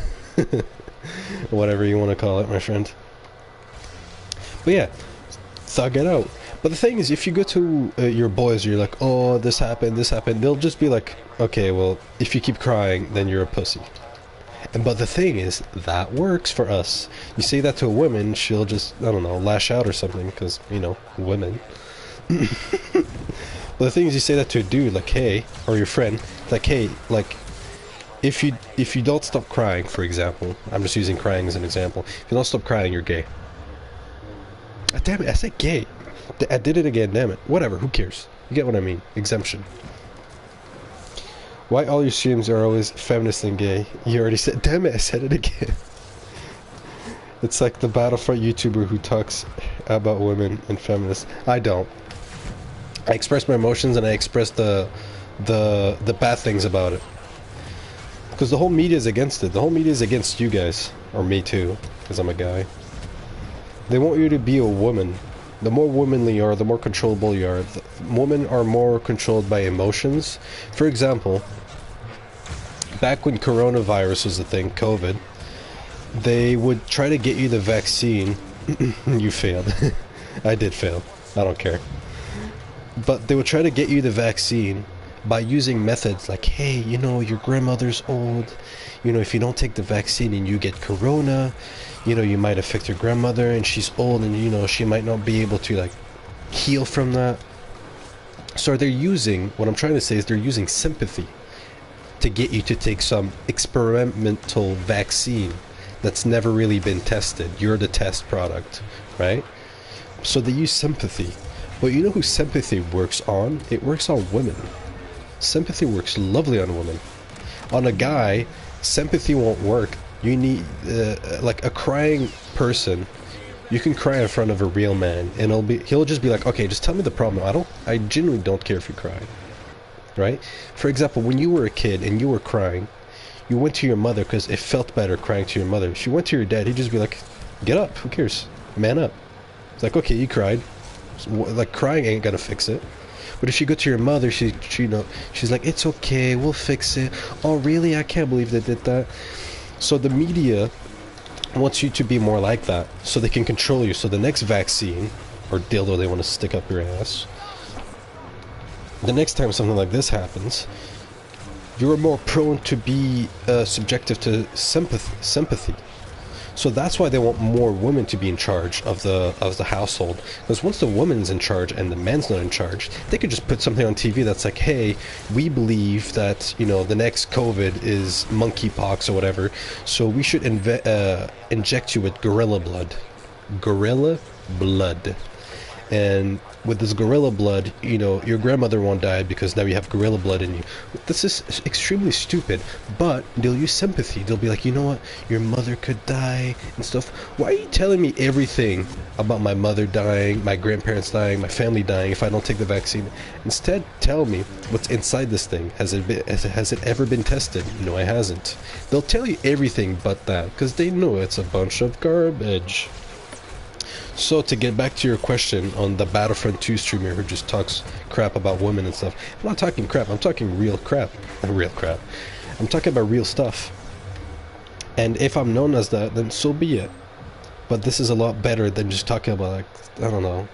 Whatever you want to call it, my friend. But yeah, thug it out. But the thing is, if you go to your boys, you're like, oh, this happened, they'll just be like, okay, well, if you keep crying, then you're a pussy. But the thing is, that works for us. You say that to a woman, she'll just, I don't know, lash out or something, because, you know, women. But the thing is, you say that to a dude, like, hey, or your friend, like, hey, like, if you don't stop crying, for example, I'm just using crying as an example, if you don't stop crying, you're gay. Ah, damn it, I said gay. I did it again, damn it. Whatever, who cares? You get what I mean. Exemption. Why all your streams are always feminist and gay? You already said, damn it, I said it again. It's like the Battlefront YouTuber who talks about women and feminists. I don't. I express my emotions and I express the bad things about it. Because the whole media is against it. The whole media is against you guys. Or me too, because I'm a guy. They want you to be a woman. The more womanly you are, the more controllable you are. Women are more controlled by emotions. For example, back when coronavirus was a thing, COVID, they would try to get you the vaccine. You failed. I did fail. I don't care. But they would try to get you the vaccine by using methods like, hey, you know, your grandmother's old. You know, if you don't take the vaccine and you get corona, you know, you might affect your grandmother and she's old and, you know, she might not be able to, like, heal from that. So they're using, what I'm trying to say is they're using sympathy to get you to take some experimental vaccine that's never really been tested. You're the test product, right? So they use sympathy. But you know who sympathy works on? It works on women. Sympathy works lovely on women. On a guy, sympathy won't work. You need, like, a crying person. You can cry in front of a real man, and he'll just be like, okay, just tell me the problem. I genuinely don't care if you cry, right? For example, when you were a kid and you were crying, you went to your mother because it felt better crying to your mother. If you went to your dad, he'd just be like, get up, who cares? Man up. It's like, okay, you cried. Like, crying ain't gonna fix it. But if you go to your mother, she's like, it's okay, we'll fix it. Oh, really? I can't believe they did that. So the media wants you to be more like that, so they can control you. So the next vaccine, or dildo they want to stick up your ass, the next time something like this happens, you're more prone to be subjective to sympathy. So that's why they want more women to be in charge of the household. Because once the woman's in charge and the man's not in charge, they could just put something on TV that's like, hey, we believe that, you know, the next COVID is monkeypox or whatever, so we should inject you with gorilla blood. Gorilla blood. And with this gorilla blood, you know, your grandmother won't die because now you have gorilla blood in you. This is extremely stupid, but they'll use sympathy. They'll be like, you know what, your mother could die and stuff. Why are you telling me everything about my mother dying, my grandparents dying, my family dying if I don't take the vaccine? Instead, tell me what's inside this thing. Has it ever been tested? No, it hasn't. They'll tell you everything but that because they know it's a bunch of garbage. So to get back to your question on the Battlefront 2 streamer who just talks crap about women and stuff, I'm not talking crap, I'm talking real crap. Real crap. I'm talking about real stuff. And if I'm known as that, then so be it. But this is a lot better than just talking about, like, I don't know,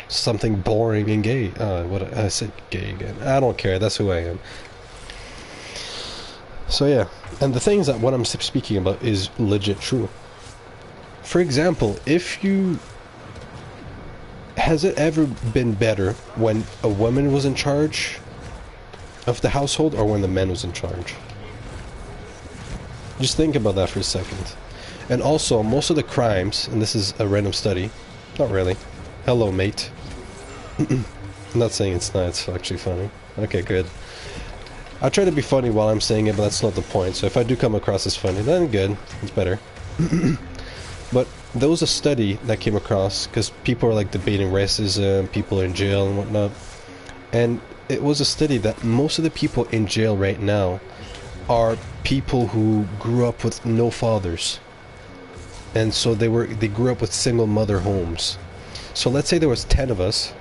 something boring and gay. What I said gay again. I don't care, that's who I am. So yeah, and the thing is that what I'm speaking about is legit true. For example, if you... Has it ever been better when a woman was in charge of the household or when the man was in charge? Just think about that for a second. And also, most of the crimes, and this is a random study, not really. Hello, mate. I'm not saying it's not, it's actually funny. Okay, good. I try to be funny while I'm saying it, but that's not the point. So if I do come across as funny, then good. It's better. But there was a study that came across, because people are like debating racism, people are in jail and whatnot. And it was a study that most of the people in jail right now are people who grew up with no fathers. And so they grew up with single mother homes. So let's say there was 10 of us,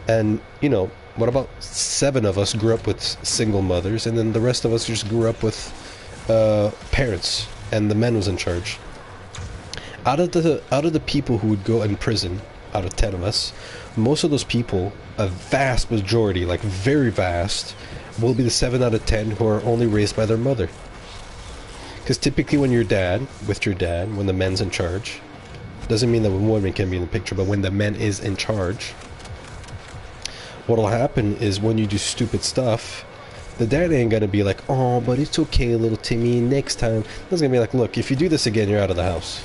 and, you know, what about 7 of us grew up with single mothers, and then the rest of us just grew up with parents, and the man was in charge. Out of the people who would go in prison, out of 10 of us, most of those people, a vast majority, like very vast, will be the 7 out of 10 who are only raised by their mother. Because typically when your dad, when the man's in charge, doesn't mean that women can be in the picture, but when the man is in charge, what'll happen is when you do stupid stuff, the dad ain't gonna be like, oh, but it's okay, little Timmy, next time. He's gonna be like, look, if you do this again, you're out of the house.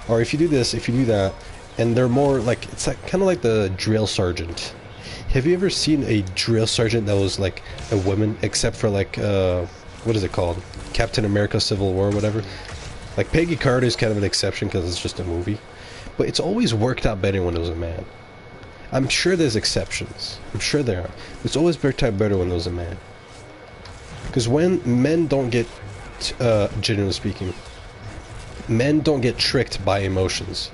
Or if you do this, if you do that. And they're more like, it's like kind of like the drill sergeant. Have you ever seen a drill sergeant that was like a woman, except for like, what is it called? Captain America Civil War or whatever? Like Peggy Carter is kind of an exception because it's just a movie. But it's always worked out better when it was a man. I'm sure there's exceptions. I'm sure there are. It's always worked out better when it was a man. Because when men don't get, generally speaking, men don't get tricked by emotions.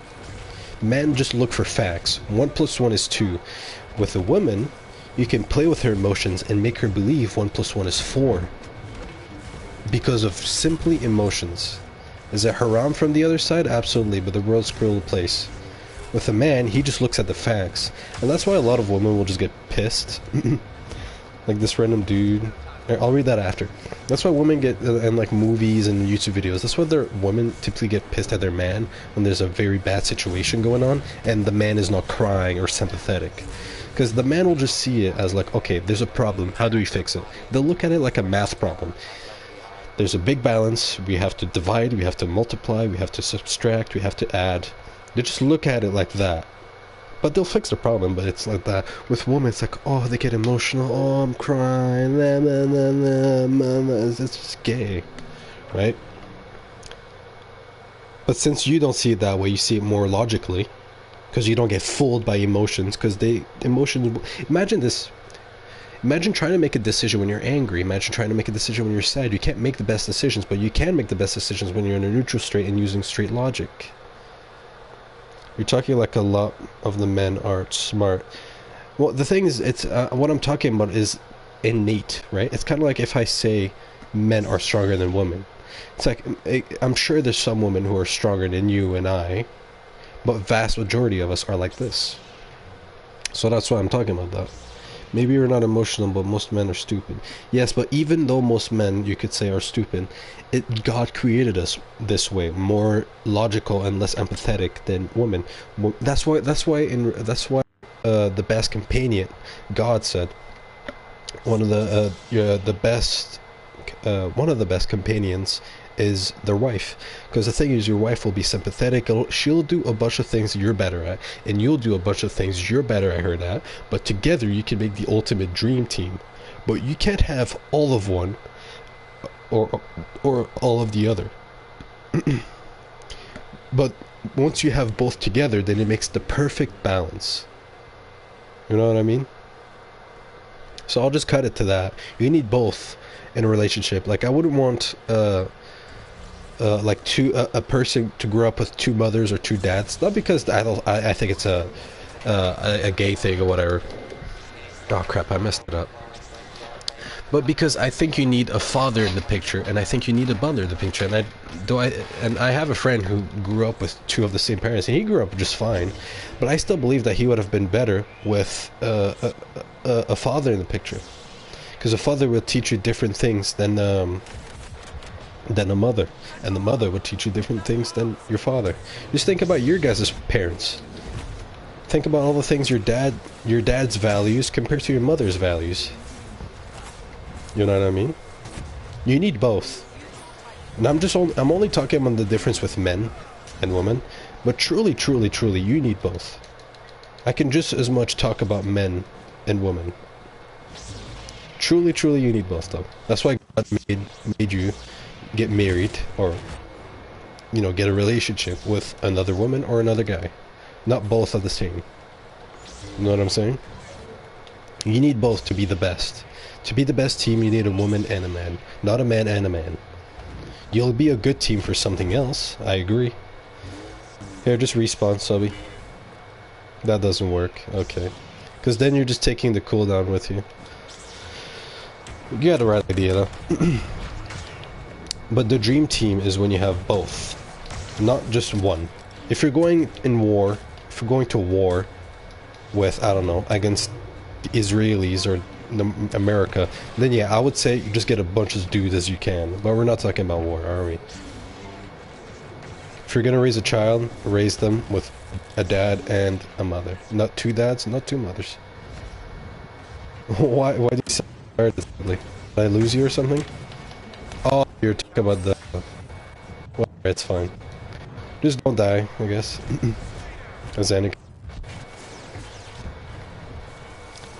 Men just look for facts. 1 + 1 is 2. With a woman, you can play with her emotions and make her believe 1 + 1 is 4. Because of simply emotions. Is it haram from the other side? Absolutely, but the world's a cruel place. With a man, he just looks at the facts. And that's why a lot of women will just get pissed. Like this random dude. I'll read that after. That's why women get, in like movies and YouTube videos, that's why women typically get pissed at their man when there's a very bad situation going on and the man is not crying or sympathetic. Because the man will just see it as like, okay, there's a problem, how do we fix it? They'll look at it like a math problem. There's a big balance, we have to divide, we have to multiply, we have to subtract, we have to add. They just look at it like that. But they'll fix the problem, but it's like that. With women, it's like, oh, they get emotional, oh, I'm crying, it's just gay, right? But since you don't see it that way, you see it more logically, because you don't get fooled by emotions, because emotions, imagine this, imagine trying to make a decision when you're angry, imagine trying to make a decision when you're sad. You can't make the best decisions, but you can make the best decisions when you're in a neutral state and using straight logic. You're talking like a lot of the men are smart. Well, the thing is, it's what I'm talking about is innate, right? It's kind of like if I say men are stronger than women. It's like, I'm sure there's some women who are stronger than you and I, but vast majority of us are like this. So that's why I'm talking about that. Maybe you're not emotional, but most men are stupid. Yes, but even though most men, you could say, are stupid, God created us this way, more logical and less empathetic than women. That's why the best companion, God said, one of the best companions is their wife, because the thing is, your wife will be sympathetic. She'll do a bunch of things you're better at, and you'll do a bunch of things you're better at her at, but together you can make the ultimate dream team. But you can't have all of one or all of the other. But once you have both together, then it makes the perfect balance. You know what I mean? So I'll just cut it to that. You need both in a relationship. Like, I wouldn't want a person to grow up with two mothers or two dads. Not because I think it's a gay thing or whatever. Oh crap! I messed it up. But because I think you need a father in the picture, and I think you need a mother in the picture, and I have a friend who grew up with two of the same parents, and he grew up just fine, but I still believe that he would have been better with a father in the picture, because a father will teach you different things than a mother, and the mother would teach you different things than your father. Just think about your guys' parents. Think about all the things your dad's values compared to your mother's values. You know what I mean? You need both. And I'm only talking about the difference with men and women, but truly, you need both. I can just as much talk about men and women. Truly, you need both, though. That's why God made you get married, or, you know, get a relationship with another woman or another guy. Not both are the same. You know what I'm saying? You need both to be the best. To be the best team, you need a woman and a man, not a man and a man. You'll be a good team for something else, I agree. Here, just respawn, Subby. That doesn't work, okay. Because then you're just taking the cooldown with you. You got the right idea, though. But the dream team is when you have both, not just one. If you're going to war with, I don't know, against the Israelis or America, then yeah, I would say you just get a bunch of dudes as you can. But we're not talking about war, are we? If you're gonna raise a child, raise them with a dad and a mother. Not two dads, not two mothers. Why do you say did I lose you or something? Oh, you're talking about the... Well, it's fine. Just don't die, I guess. As Anakin.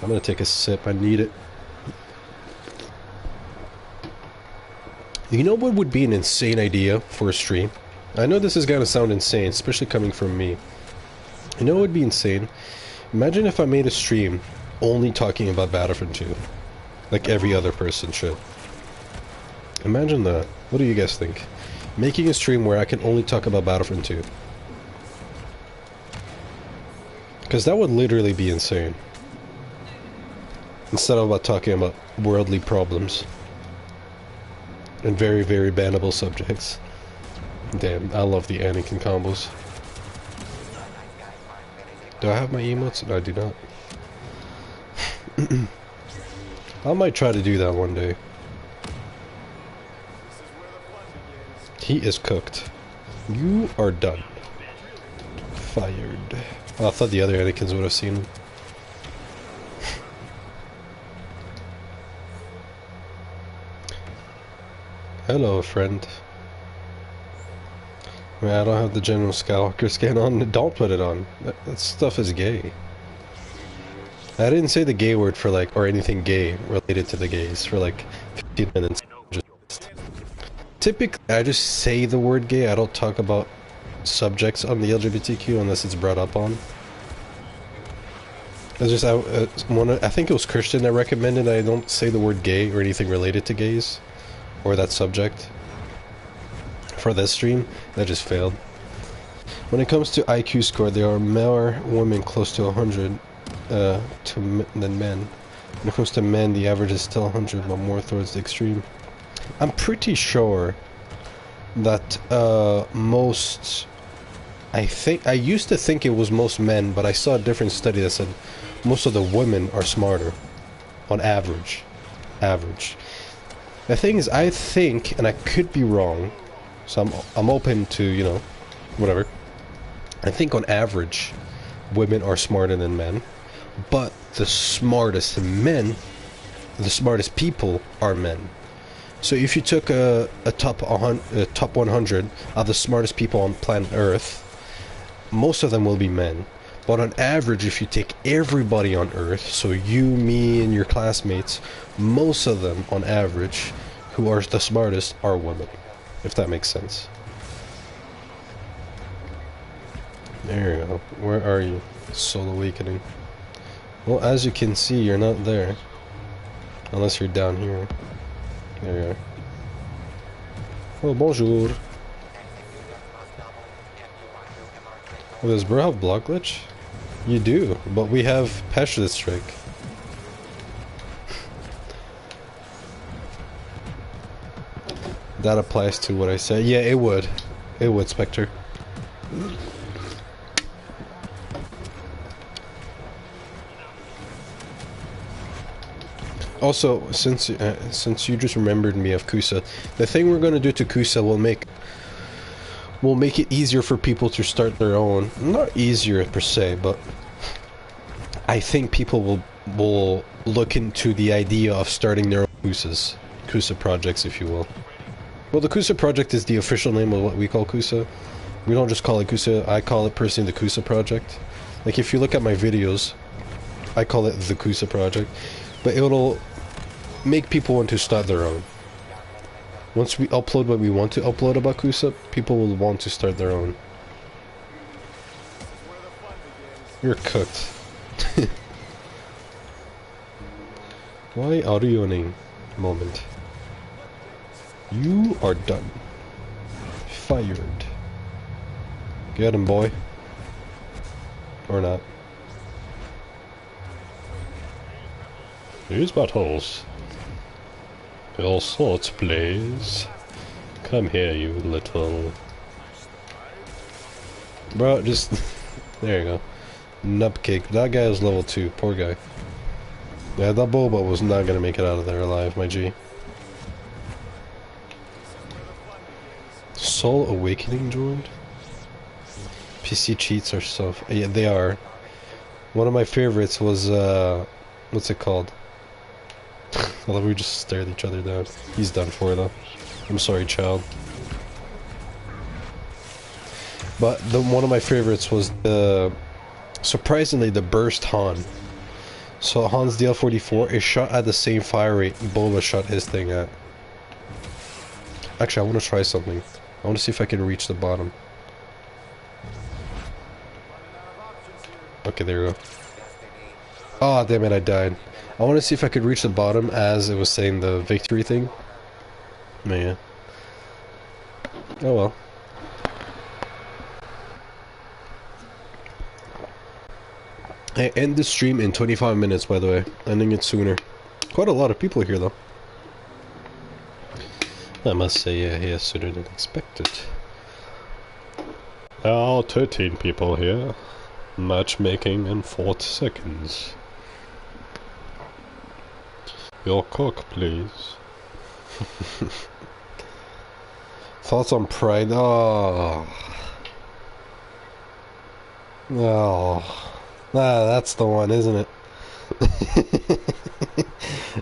I'm gonna take a sip, I need it. You know what would be an insane idea for a stream? I know this is gonna sound insane, especially coming from me. You know what would be insane? Imagine if I made a stream only talking about Battlefront 2. Like every other person should. Imagine that. What do you guys think? Making a stream where I can only talk about Battlefront 2. Because that would literally be insane. Instead of talking about worldly problems. And very, very bannable subjects. Damn, I love the Anakin combos. Do I have my emotes? No, I do not. I might try to do that one day. He is cooked. You are done. Fired. Oh, I thought the other Anakins would have seen him. Hello, friend. I mean, I don't have the General Skywalker skin on. Don't put it on. That stuff is gay. I didn't say the gay word for like, or anything gay related to the gays for like 15 minutes. Typically, I just say the word gay. I don't talk about subjects on the LGBTQ unless it's brought up on. It's just, I think it was Christian that recommended I don't say the word gay or anything related to gays. Or that subject for this stream. That just failed. When it comes to IQ score, there are more women close to 100 than men. When it comes to men, the average is still 100, but more towards the extreme. I'm pretty sure that most... I used to think it was most men, but I saw a different study that said most of the women are smarter. on average. Average. The thing is, I think, and I could be wrong, so I'm open to, you know, whatever. I think on average, women are smarter than men, but the smartest men, the smartest people are men. So if you took a top 100 of the smartest people on planet Earth, most of them will be men. But on average, if you take everybody on Earth, so you, me, and your classmates, most of them, on average, who are the smartest, are women. If that makes sense. There you go. Where are you? Soul Awakening. Well, as you can see, you're not there. Unless you're down here. There you are. Oh, bonjour. Oh, does bro have block glitch? You do, but we have Passionate Strike. That applies to what I said. Yeah, it would. It would, Spectre. Also, since you just remembered me of Kusa, the thing we're gonna do to Kusa will make it easier for people to start their own. Not easier per se, but I think people will look into the idea of starting their own Kusa projects, if you will. Well, the Kusa project is the official name of what we call Kusa. We don't just call it Kusa. I call it personally the Kusa project. Like, if you look at my videos, I call it the Kusa project. But it'll make people want to start their own. Once we upload what we want to upload about Kusa, people will want to start their own. You're cooked. Why audioing moment? You are done. Fired. Get him, boy. Or not. These battles. All sorts, please. Come here, you little... Bro, just... There you go. Nupcake. That guy is level 2. Poor guy. Yeah, that Boba was not gonna make it out of there alive, my G. Soul Awakening joined? PC cheats are so... Yeah, they are. One of my favorites was, what's it called? I love we just stared each other down. He's done for, though. I'm sorry, child. But one of my favorites was the... Surprisingly, the Burst Han. So Han's DL-44 is shot at the same fire rate Boba shot his thing at. Actually, I want to try something. I want to see if I can reach the bottom. Okay, there we go. Oh, damn it, I died. I want to see if I could reach the bottom as it was saying the victory thing. Man. Oh well. I end the stream in 25 minutes, by the way. Ending it sooner. Quite a lot of people here, though. I must say, yeah, here sooner than expected. There are 13 people here. Matchmaking in 40 seconds. Your cook, please. Thoughts on Pride? Oh. Oh. Ah, that's the one, isn't it?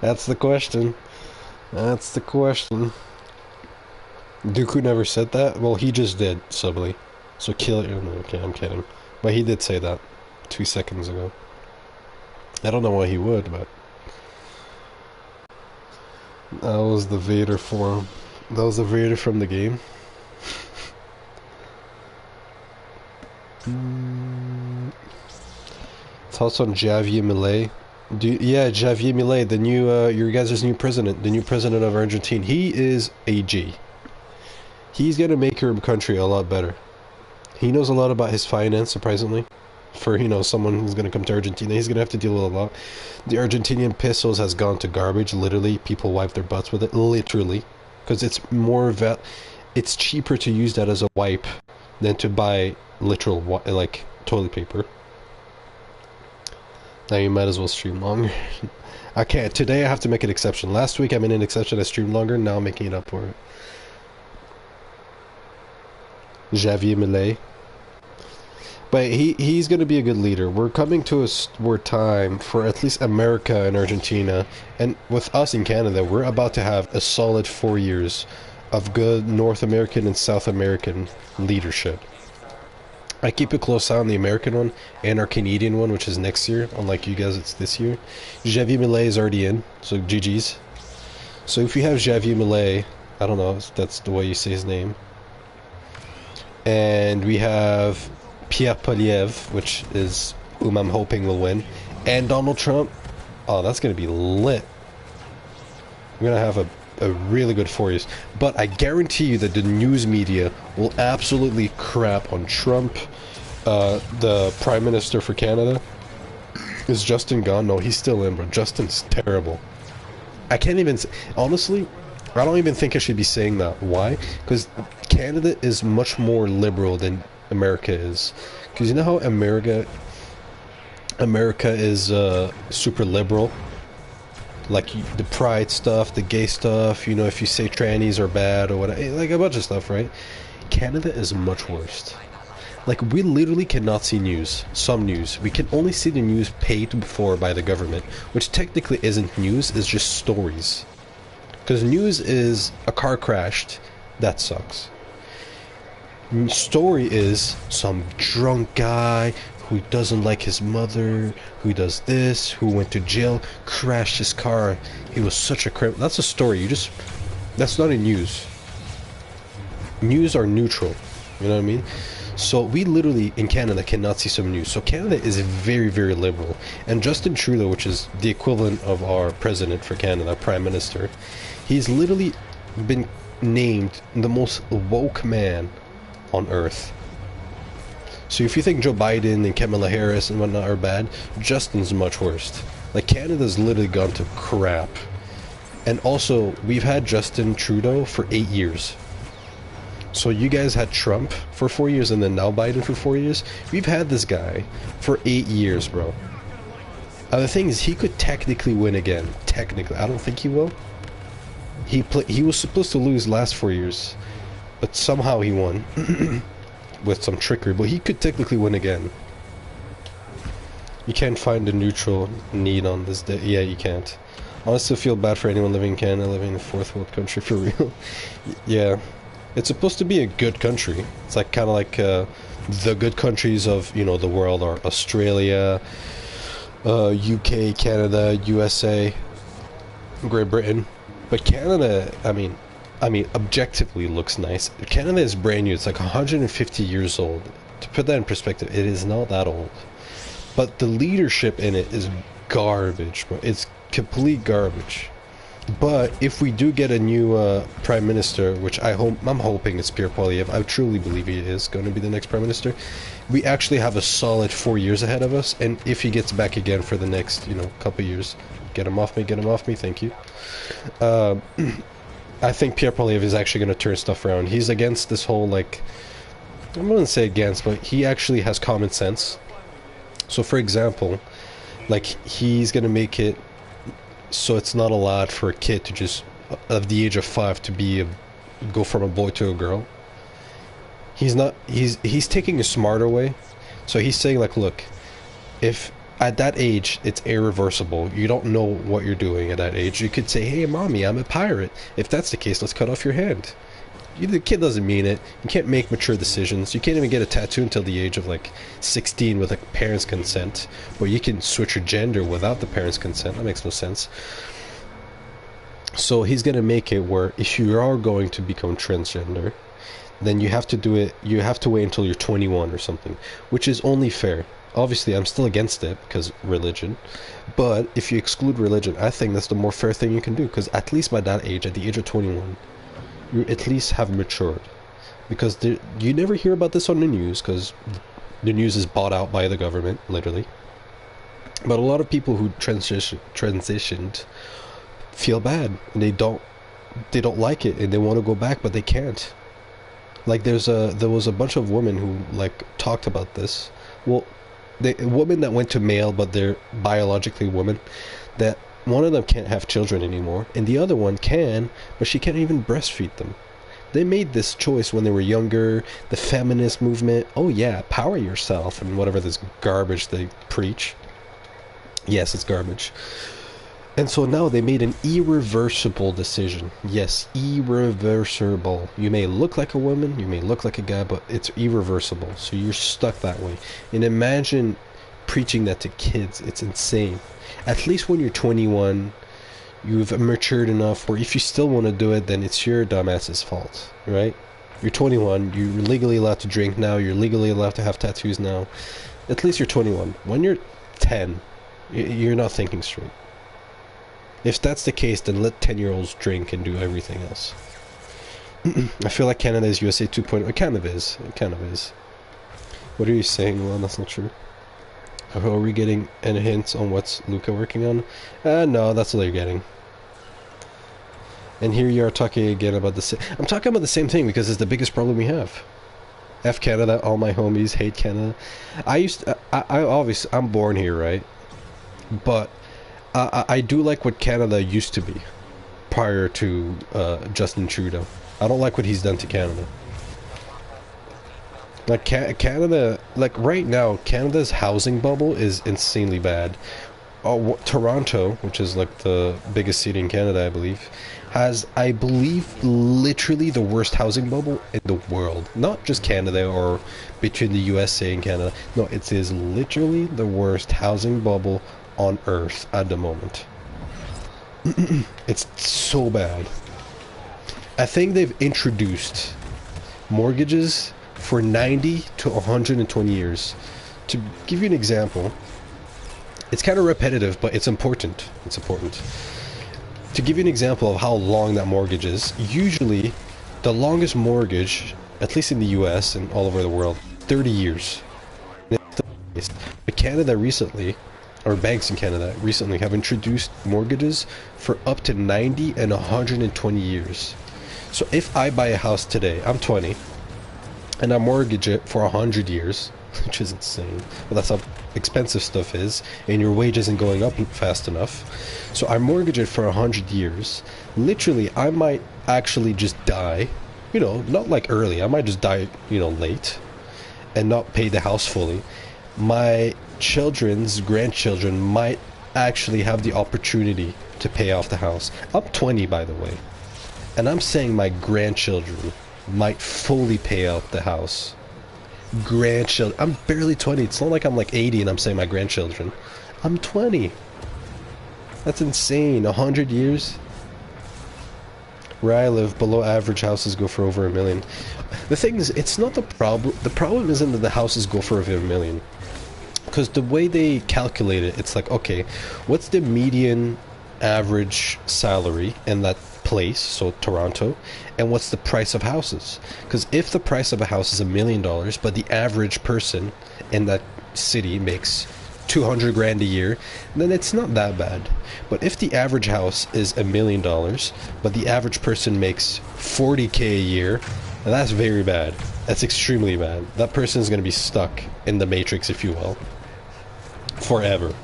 That's the question. That's the question. Dooku never said that? Well, he just did, subtly. So kill it. No, okay, I'm kidding. But he did say that 2 seconds ago. I don't know why he would, but... That was the Vader form. That was the Vader from the game. Thoughts on Javier Milei? Yeah, Javier Milei, the new, your guys' new president, the new president of Argentina. He is a G. He's gonna make your country a lot better. He knows a lot about his finance, surprisingly. For, you know, someone who's gonna come to Argentina, he's gonna have to deal with a lot. The Argentinian pesos has gone to garbage, literally. People wipe their butts with it, literally. Because it's more it's cheaper to use that as a wipe than to buy literal, like, toilet paper. Now you might as well stream longer. I can't. Today I have to make an exception. Last week I made an exception. I streamed longer. Now I'm making it up for it. Javier Milei. But he's going to be a good leader. We're coming to a time for at least America and Argentina, and with us in Canada, we're about to have a solid 4 years of good North American and South American leadership. I keep a close eye on the American one and our Canadian one, which is next year. Unlike you guys, it's this year. Javier Milei is already in, so GG's. So if you have Javier Milei, I don't know if that's the way you say his name. And we have Pierre Poliev, which is whom I'm hoping will win, and Donald Trump. Oh, that's going to be lit. We're going to have a really good 4 years. But I guarantee you that the news media will absolutely crap on Trump. The Prime Minister for Canada. Is Justin gone? No, he's still in, but Justin's terrible. I can't even... Honestly, I don't even think I should be saying that. Why? Because Canada is much more liberal than America is. Because you know how America is super liberal? Like the pride stuff, the gay stuff, you know, if you say trannies are bad or whatever, like a bunch of stuff, right? Canada is much worse. Like, we literally cannot see news. Some news. We can only see the news paid for by the government, which technically isn't news, it's just stories. Because news is a car crashed, that sucks. Story is some drunk guy who doesn't like his mother, who does this, who went to jail, crashed his car. He was such a criminal. That's a story. That's not a news. News are neutral. You know what I mean? So we literally, in Canada, cannot see some news. So Canada is very, very liberal. And Justin Trudeau, which is the equivalent of our president for Canada, Prime Minister, he's literally been named the most woke man on earth. So if you think Joe Biden and Kamala Harris and whatnot are bad, Justin's much worse. Like, Canada's literally gone to crap. And also, we've had Justin Trudeau for 8 years. So you guys had Trump for 4 years and then now Biden for 4 years. We've had this guy for 8 years, bro. The thing is, he could technically win again. Technically. I don't think he will. He was supposed to lose last 4 years. But somehow he won. With some trickery, but he could technically win again. You can't find a neutral need on this day. Yeah, you can't. Honestly, I feel bad for anyone living in Canada, living in a fourth world country, for real. Yeah. It's supposed to be a good country. It's like kind of like the good countries of, you know, the world are Australia, UK, Canada, USA, Great Britain. But Canada, I mean, objectively looks nice. Canada is brand new. It's like 150 years old. To put that in perspective, it is not that old. But the leadership in it is garbage, bro. It's complete garbage. But if we do get a new prime minister, which I'm hoping it's Pierre Poilievre. I truly believe he is going to be the next prime minister. We actually have a solid 4 years ahead of us. And if he gets back again for the next, you know, couple years, get him off me, thank you. I think Pierre Poilievre is actually going to turn stuff around. He's against this whole, like, I wouldn't say against, but he actually has common sense. So, for example, like, he's going to make it so it's not allowed for a kid to just, of the age of 5, to go from a boy to a girl. He's taking a smarter way. So he's saying, like, look, if at that age, it's irreversible. You don't know what you're doing at that age. You could say, hey, mommy, I'm a pirate. If that's the case, let's cut off your hand. The kid doesn't mean it. You can't make mature decisions. You can't even get a tattoo until the age of, like, 16 with, like, parents' consent. Or you can switch your gender without the parents' consent. That makes no sense. So he's going to make it where if you are going to become transgender, then you have to do it. You have to wait until you're 21 or something, which is only fair. Obviously, I'm still against it because religion. But if you exclude religion, I think that's the more fair thing you can do. Because at least by that age, at the age of 21, you at least have matured. Because you never hear about this on the news because the news is bought out by the government, literally. But a lot of people who transitioned feel bad. And they don't like it. And they want to go back, but they can't. Like, there was a bunch of women who, like, talked about this. Well, the women that went to male but they're biologically women, that one of them can't have children anymore and the other one can, but she can't even breastfeed them. They made this choice when they were younger. The feminist movement, oh yeah, power yourself and whatever this garbage they preach. Yes, it's garbage. And so now they made an irreversible decision. Yes, irreversible. You may look like a woman, you may look like a guy, but it's irreversible. So you're stuck that way. And imagine preaching that to kids. It's insane. At least when you're 21, you've matured enough where if you still want to do it, then it's your dumbass's fault, right? You're 21, you're legally allowed to drink now, you're legally allowed to have tattoos now. At least you're 21. When you're 10, you're not thinking straight. If that's the case, then let 10-year-olds drink and do everything else. I feel like Canada is USA 2.0. It kind of is. It kind of is. What are you saying? Well, that's not true. Are we getting any hints on what's Luca working on? No, that's all you're getting. And here you are talking again about the same... I'm talking about the same thing because it's the biggest problem we have. F Canada, all my homies hate Canada. I obviously, I'm born here, right? But I do like what Canada used to be prior to Justin Trudeau. I don't like what he's done to Canada. Like Canada, like right now, Canada's housing bubble is insanely bad. Toronto, which is like the biggest city in Canada, I believe, has, I believe, literally the worst housing bubble in the world. Not just Canada or between the USA and Canada. No, it is literally the worst housing bubble on Earth at the moment. It's so bad. I think they've introduced mortgages for 90 to 120 years. To give you an example, it's kind of repetitive, but it's important. It's important. To give you an example of how long that mortgage is, usually the longest mortgage, at least in the US and all over the world, 30 years. But Canada recently, or banks in Canada recently, have introduced mortgages for up to 90 and 120 years. So if I buy a house today, I'm 20, and I mortgage it for 100 years, which is insane, but that's how expensive stuff is, and your wage isn't going up fast enough. So I mortgage it for 100 years. Literally, I might actually just die, you know, not like early, I might just die, you know, late, and not pay the house fully. My children's grandchildren might actually have the opportunity to pay off the house. I'm 20, by the way, and I'm saying my grandchildren might fully pay out the house. Grandchildren. I'm barely 20. It's not like I'm like 80 and I'm saying my grandchildren. I'm 20. That's insane. 100 years. Where I live, below average houses go for over $1 million. The thing is, it's not the problem. The problem isn't that the houses go for over $1 million. Because the way they calculate it, it's like, okay, what's the median average salary in that place, so Toronto, and what's the price of houses? Because if the price of a house is $1 million, but the average person in that city makes 200 grand a year, then it's not that bad. But if the average house is $1 million, but the average person makes 40K a year, then that's very bad. That's extremely bad. That person is going to be stuck in the matrix, if you will, forever.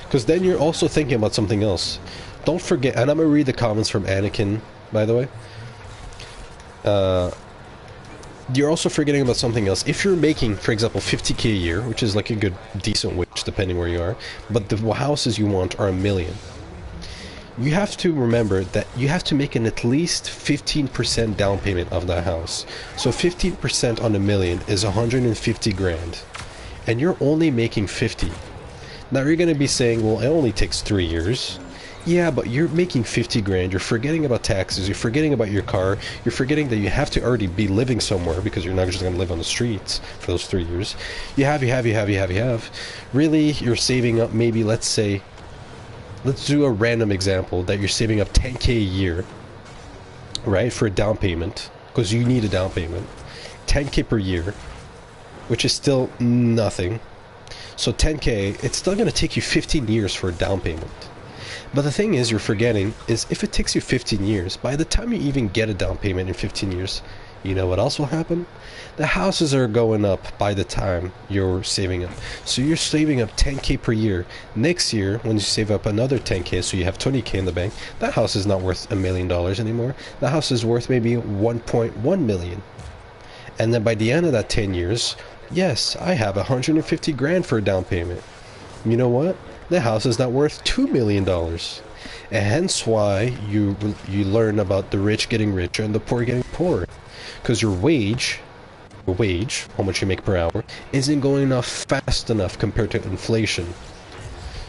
Because then you're also thinking about something else. Don't forget, and I'm going to read the comments from Anakin, by the way. You're also forgetting about something else. If you're making, for example, 50K a year, which is like a good, decent wage, depending where you are, but the houses you want are $1 million, you have to remember that you have to make an at least 15% down payment of that house. So 15% on $1 million is 150 grand. And you're only making 50. Now you're going to be saying, well, it only takes 3 years. Yeah, but you're making 50 grand, you're forgetting about taxes, you're forgetting about your car, you're forgetting that you have to already be living somewhere because you're not just going to live on the streets for those 3 years. You have. Really, you're saving up maybe, let's say, let's do a random example, that you're saving up 10K a year, right, for a down payment, because you need a down payment. 10K per year, which is still nothing. So 10K, it's still going to take you 15 years for a down payment. But the thing is, you're forgetting, is if it takes you 15 years, by the time you even get a down payment in 15 years, You know what else will happen? The houses are going up by the time you're saving up. So you're saving up 10K per year. Next year, when you save up another 10K, so you have 20K in the bank, that house is not worth $1 million anymore. The house is worth maybe 1.1 million. And then by the end of that 10 years, yes, I have 150 grand for a down payment. You know what? The house is not worth $2 million. And hence why you learn about the rich getting richer and the poor getting poorer. Because your wage, how much you make per hour, isn't going up fast enough compared to inflation.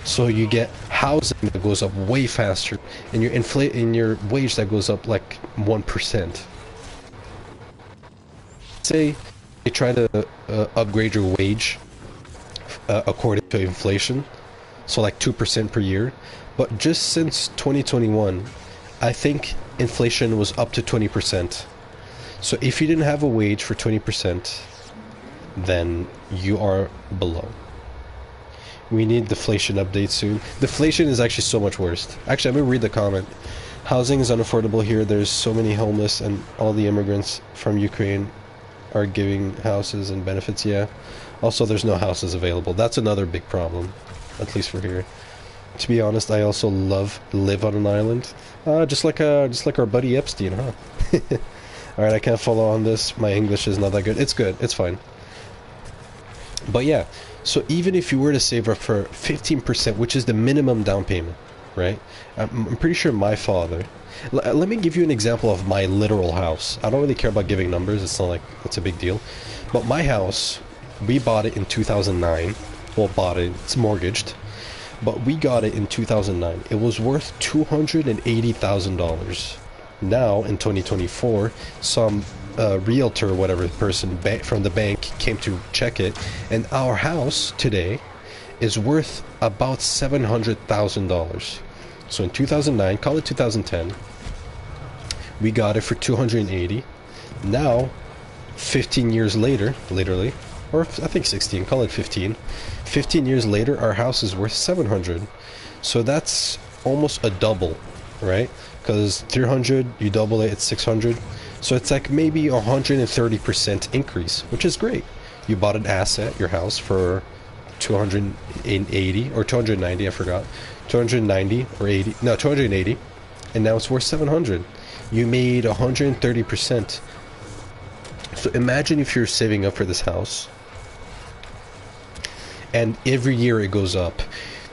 So you get housing that goes up way faster, and your wage that goes up like 1%. Say you try to upgrade your wage according to inflation, so like 2% per year. But just since 2021, I think inflation was up to 20%. So if you didn't have a wage for 20%, then you are below. We need deflation update soon. Deflation is actually so much worse. Actually, I'm going to read the comment. Housing is unaffordable here. There's so many homeless, and all the immigrants from Ukraine are giving houses and benefits. Yeah. Also, there's no houses available. That's another big problem, at least for here. To be honest, I also live on an island, just like our buddy Epstein, huh? All right, I can't follow on this. My English is not that good. It's good. It's fine. But yeah, so even if you were to save up for 15%, which is the minimum down payment, right? I'm pretty sure my father. Let me give you an example of my literal house. I don't really care about giving numbers. It's not like it's a big deal. But my house, we bought it in 2009. Well, bought it. It's mortgaged. But we got it in 2009. It was worth $280,000. Now, in 2024, some realtor or whatever person from the bank came to check it, and our house today is worth about $700,000. So in 2009, call it 2010, we got it for 280. Now, 15 years later, literally, or I think 16, call it 15. 15 years later, our house is worth 700. So that's almost a double, right? Because 300, you double it, it's 600. So it's like maybe 130% increase, which is great. You bought an asset, your house, for 280 or 290, I forgot. 290 or 80, no, 280, and now it's worth 700. You made 130%. So imagine if you're saving up for this house, and every year it goes up.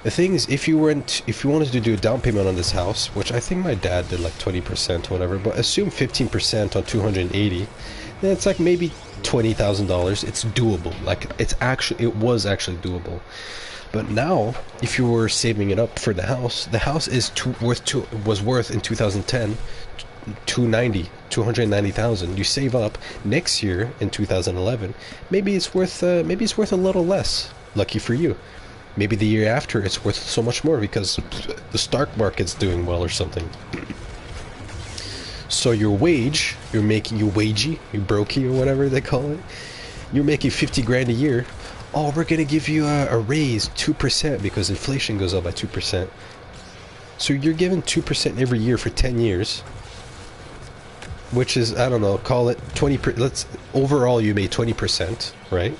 The thing is, if you wanted to do a down payment on this house, which I think my dad did like 20% or whatever, but assume 15% on 280, then it's like maybe $20,000. It's doable. Like it was actually doable. But now, if you were saving it up for the house is was worth in 2010 290,000. You save up next year in 2011, maybe it's worth a little less. Lucky for you. Maybe the year after it's worth so much more because the stock market's doing well or something. So your wage, you brokey or whatever they call it, you're making 50 grand a year. Oh, we're gonna give you a raise 2% because inflation goes up by 2%. So you're given 2% every year for 10 years, which is, I don't know, call it 20. Overall you made 20%, right?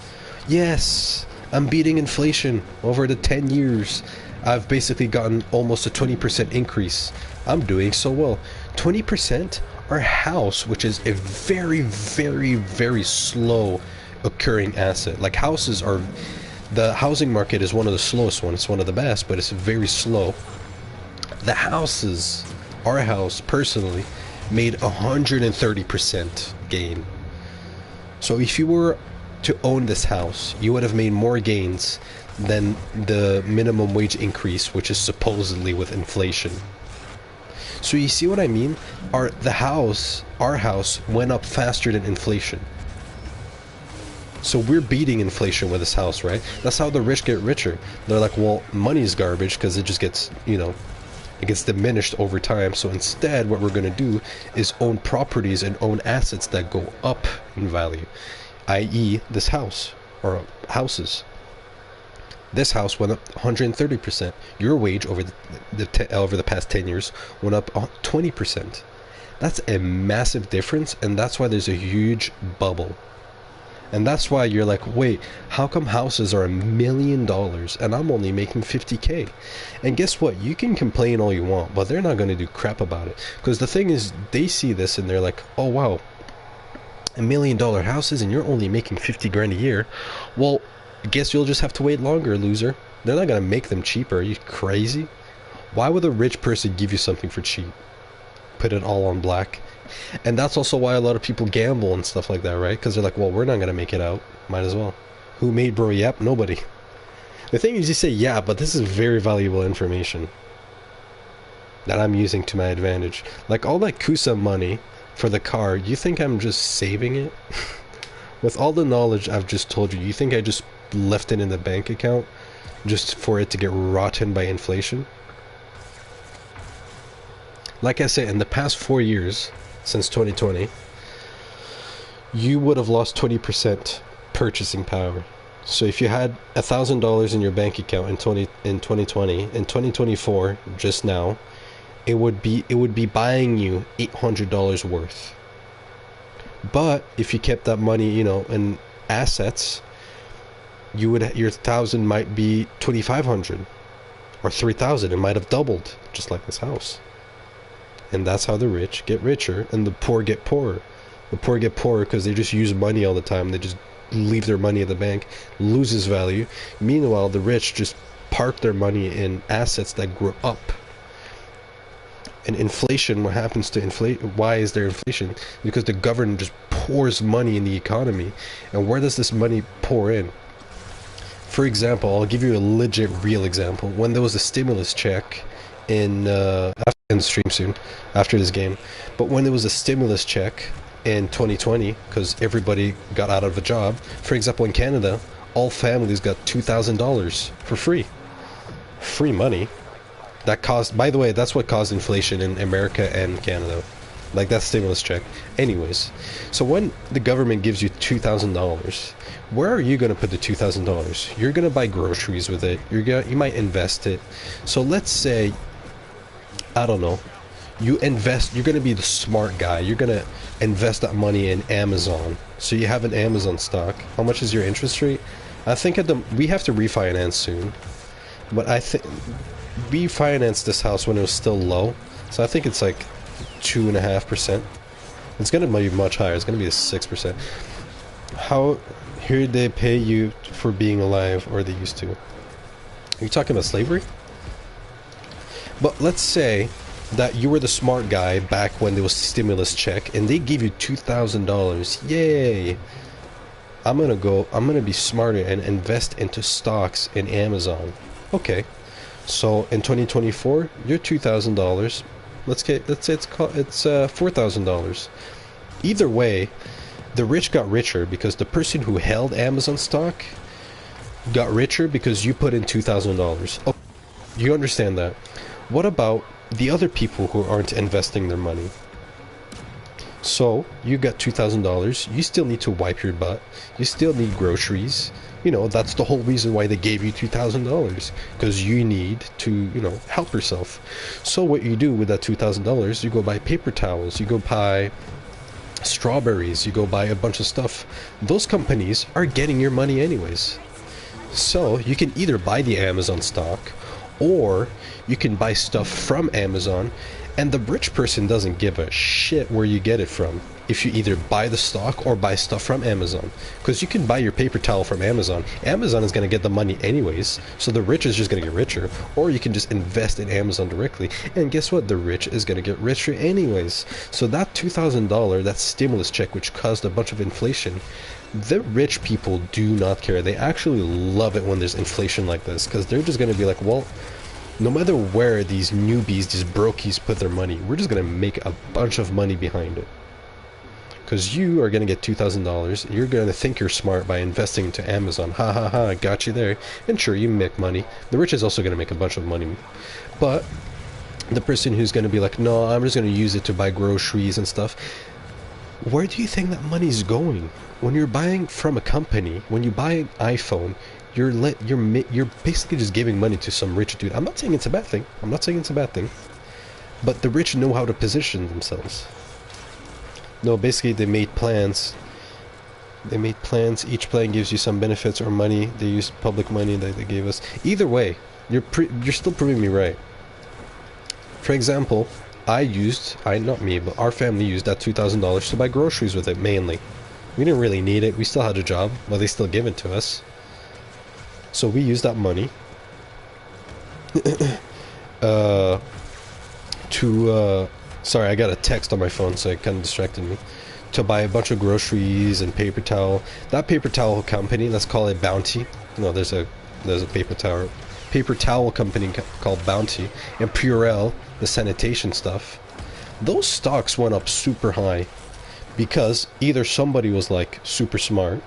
Yes. I'm beating inflation over the 10 years. I've basically gotten almost a 20% increase. I'm doing so well. 20%, our house, which is a very, very, very slow occurring asset. Like the housing market is one of the slowest ones. It's one of the best, but it's very slow. Our house, personally, made 130% gain. So if you were to own this house, you would have made more gains than the minimum wage increase, which is supposedly with inflation. So you see what I mean? Our house went up faster than inflation. So we're beating inflation with this house, right? That's how the rich get richer. They're like, well, money's garbage because it just gets, it gets diminished over time. So instead, what we're going to do is own properties and own assets that go up in value. I.e. this house, or houses. This house went up 130%. Your wage over the past 10 years went up 20%. That's a massive difference, and that's why there's a huge bubble. And that's why you're like, wait, how come houses are $1 million and I'm only making 50K? And guess what? You can complain all you want, but they're not going to do crap about it. Because the thing is, they see this and they're like, oh wow, $1 million houses and you're only making 50 grand a year. Well, guess you'll just have to wait longer, loser. They're not going to make them cheaper. Are you crazy? Why would a rich person give you something for cheap? Put it all on black. And that's also why a lot of people gamble and stuff like that, right? Because they're like, well, we're not going to make it out. Might as well. Who made bro yap? Nobody. The thing is, you say, yeah, but this is very valuable information that I'm using to my advantage. Like all that Kusa money for the car, you think I'm just saving it? With all the knowledge I've just told you, you think I just left it in the bank account just for it to get rotten by inflation? Like I said, in the past 4 years, since 2020, you would have lost 20% purchasing power. So if you had $1,000 in your bank account in 2020, in 2024, just now, it would be buying you $800 worth. But if you kept that money, you know, in assets, your 1,000 might be 2,500 or 3,000. It might have doubled, just like this house. And that's how the rich get richer and the poor get poorer. The poor get poorer because they just use money all the time. They just leave their money at the bank, loses value. Meanwhile, the rich just park their money in assets that grow up. And inflation, what happens to inflate? Why is there inflation? Because the government just pours money in the economy. And where does this money pour in? For example, I'll give you a legit real example. When there was a stimulus check in after the stream soon after this game, but when there was a stimulus check in 2020 because everybody got out of a job, for example, in Canada, all families got $2,000 for free money. That caused, by the way, that's what caused inflation in America and Canada, like that stimulus check. Anyways, so when the government gives you $2,000, where are you going to put the $2,000? You're going to buy groceries with it. You might invest it. So let's say, I don't know, you invest, you're going to be the smart guy. You're going to invest that money in Amazon. So you have an Amazon stock. How much is your interest rate? I think we have to refinance soon. But I think we financed this house when it was still low. So I think it's like 2.5%. It's going to be much higher. It's going to be a 6%. How here they pay you for being alive, or they used to? Are you talking about slavery? But let's say that you were the smart guy back when there was stimulus check and they gave you $2,000. Yay! I'm gonna be smarter and invest into stocks in Amazon. Okay, so in 2024, your $2,000. Let's say it's $4,000. Either way, the rich got richer because the person who held Amazon stock got richer because you put in $2,000. Oh, you understand that? What about the other people who aren't investing their money? So you got $2,000. You still need to wipe your butt. You still need groceries. You know, that's the whole reason why they gave you $2,000, because you need to, you know, help yourself. So what you do with that $2,000, you go buy paper towels, you go buy strawberries, you go buy a bunch of stuff. Those companies are getting your money anyways. So you can either buy the Amazon stock, or you can buy stuff from Amazon, and the rich person doesn't give a shit where you get it from. If you either buy the stock or buy stuff from Amazon, because you can buy your paper towel from Amazon. Amazon is going to get the money anyways, so the rich is just going to get richer. Or you can just invest in Amazon directly, and guess what? The rich is going to get richer anyways. So that $2,000, that stimulus check, which caused a bunch of inflation, the rich people do not care. They actually love it when there's inflation like this, because they're just going to be like, well, no matter where these newbies, these brokies put their money, we're just going to make a bunch of money behind it. Because you are going to get $2,000. You're going to think you're smart by investing into Amazon. Ha ha ha, got you there. And sure, you make money. The rich is also going to make a bunch of money. But the person who's going to be like, no, I'm just going to use it to buy groceries and stuff. Where do you think that money's going? When you're buying from a company, when you buy an iPhone, you're basically just giving money to some rich dude. I'm not saying it's a bad thing. But the rich know how to position themselves. No, basically they made plans. They made plans. Each plan gives you some benefits or money. They used public money that they gave us. Either way, you're still proving me right. For example, not me, but our family used that $2,000 to buy groceries with it mainly. We didn't really need it. We still had a job, but they still give it to us. So we used that money sorry, I got a text on my phone, so it kind of distracted me. To buy a bunch of groceries and paper towel. That paper towel company, let's call it Bounty. No, there's a paper towel company called Bounty, and Purell, the sanitation stuff. Those stocks went up super high because either somebody was like super smart,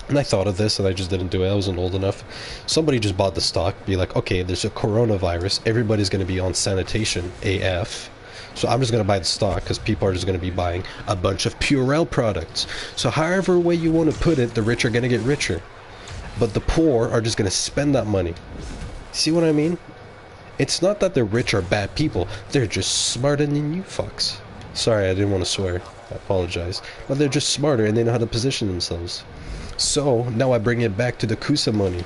and I thought of this and I just didn't do it. I wasn't old enough. Somebody just bought the stock, be like, okay, there's a coronavirus, everybody's going to be on sanitation AF, so I'm just going to buy the stock because people are just going to be buying a bunch of Purell products. So however way you want to put it, the rich are going to get richer, but the poor are just going to spend that money. See what I mean? It's not that the rich are bad people, they're just smarter than you fucks. Sorry, I didn't want to swear, I apologize. But they're just smarter and they know how to position themselves. So now I bring it back to the Kusa money.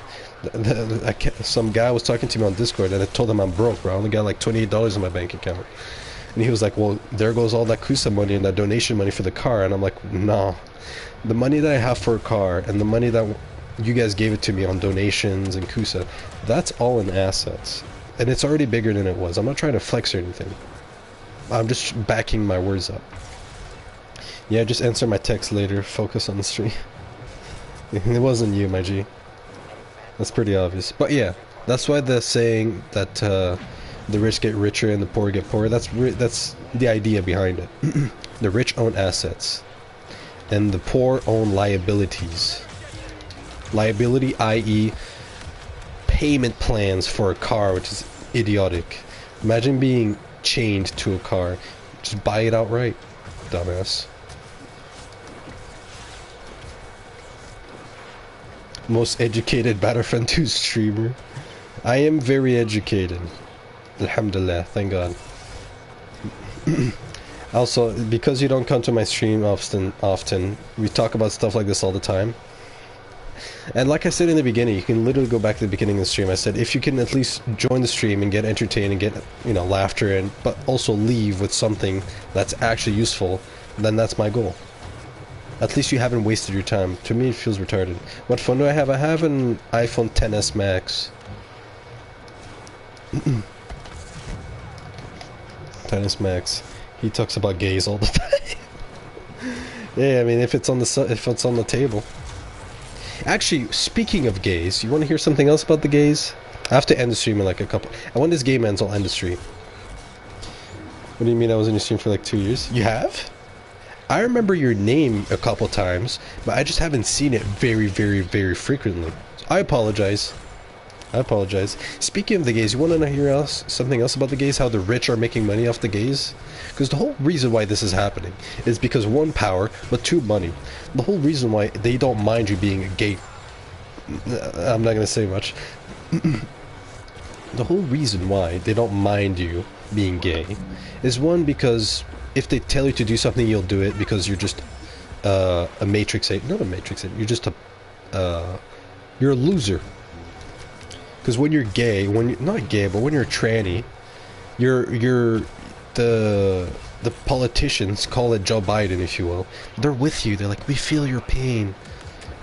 Some guy was talking to me on Discord and I told him I'm broke, bro. I only got like $28 in my bank account. And he was like, well, there goes all that Kusa money and that donation money for the car. And I'm like, nah. The money that I have for a car and the money that you guys gave it to me on donations and Kusa, that's all in assets. And it's already bigger than it was. I'm not trying to flex or anything. I'm just backing my words up. Yeah, just answer my text later. Focus on the stream. It wasn't you, my G. That's pretty obvious. But yeah, that's why the saying that the rich get richer and the poor get poorer, that's the idea behind it. The rich own assets and the poor own liabilities. Liability, i.e. payment plans for a car, which is idiotic. Imagine being chained to a car. Just buy it outright, dumbass. Most educated Battlefront 2 streamer. I am very educated. Alhamdulillah, thank God. Also, because you don't come to my stream often, we talk about stuff like this all the time. And like I said in the beginning, you can literally go back to the beginning of the stream. I said if you can at least join the stream and get entertained and get, you know, laughter, and but also leave with something that's actually useful, then that's my goal. At least you haven't wasted your time. To me, it feels retarded. What phone do I have? I have an iPhone XS Max. XS Max. He talks about gays all the time. Yeah, I mean, if it's on the table. Actually, speaking of gays, you want to hear something else about the gays? I have to end the stream in like a couple. And when this game ends, I'll end the stream. What do you mean I was in your stream for like 2 years? You have? I remember your name a couple times, but I just haven't seen it very, very, very frequently. I apologize. I apologize. Speaking of the gays, you want to hear something else about the gays? How the rich are making money off the gays? Because the whole reason why this is happening is because one, power, but two, money. The whole reason why they don't mind you being a gay... I'm not going to say much. The whole reason why they don't mind you being gay is one, because if they tell you to do something, you'll do it because you're just a matrix 8. Not a matrix 8. You're just you're a loser. Because when you're gay, when you're not gay, but when you're tranny, the politicians, call it Joe Biden if you will, they're with you. They're like, we feel your pain,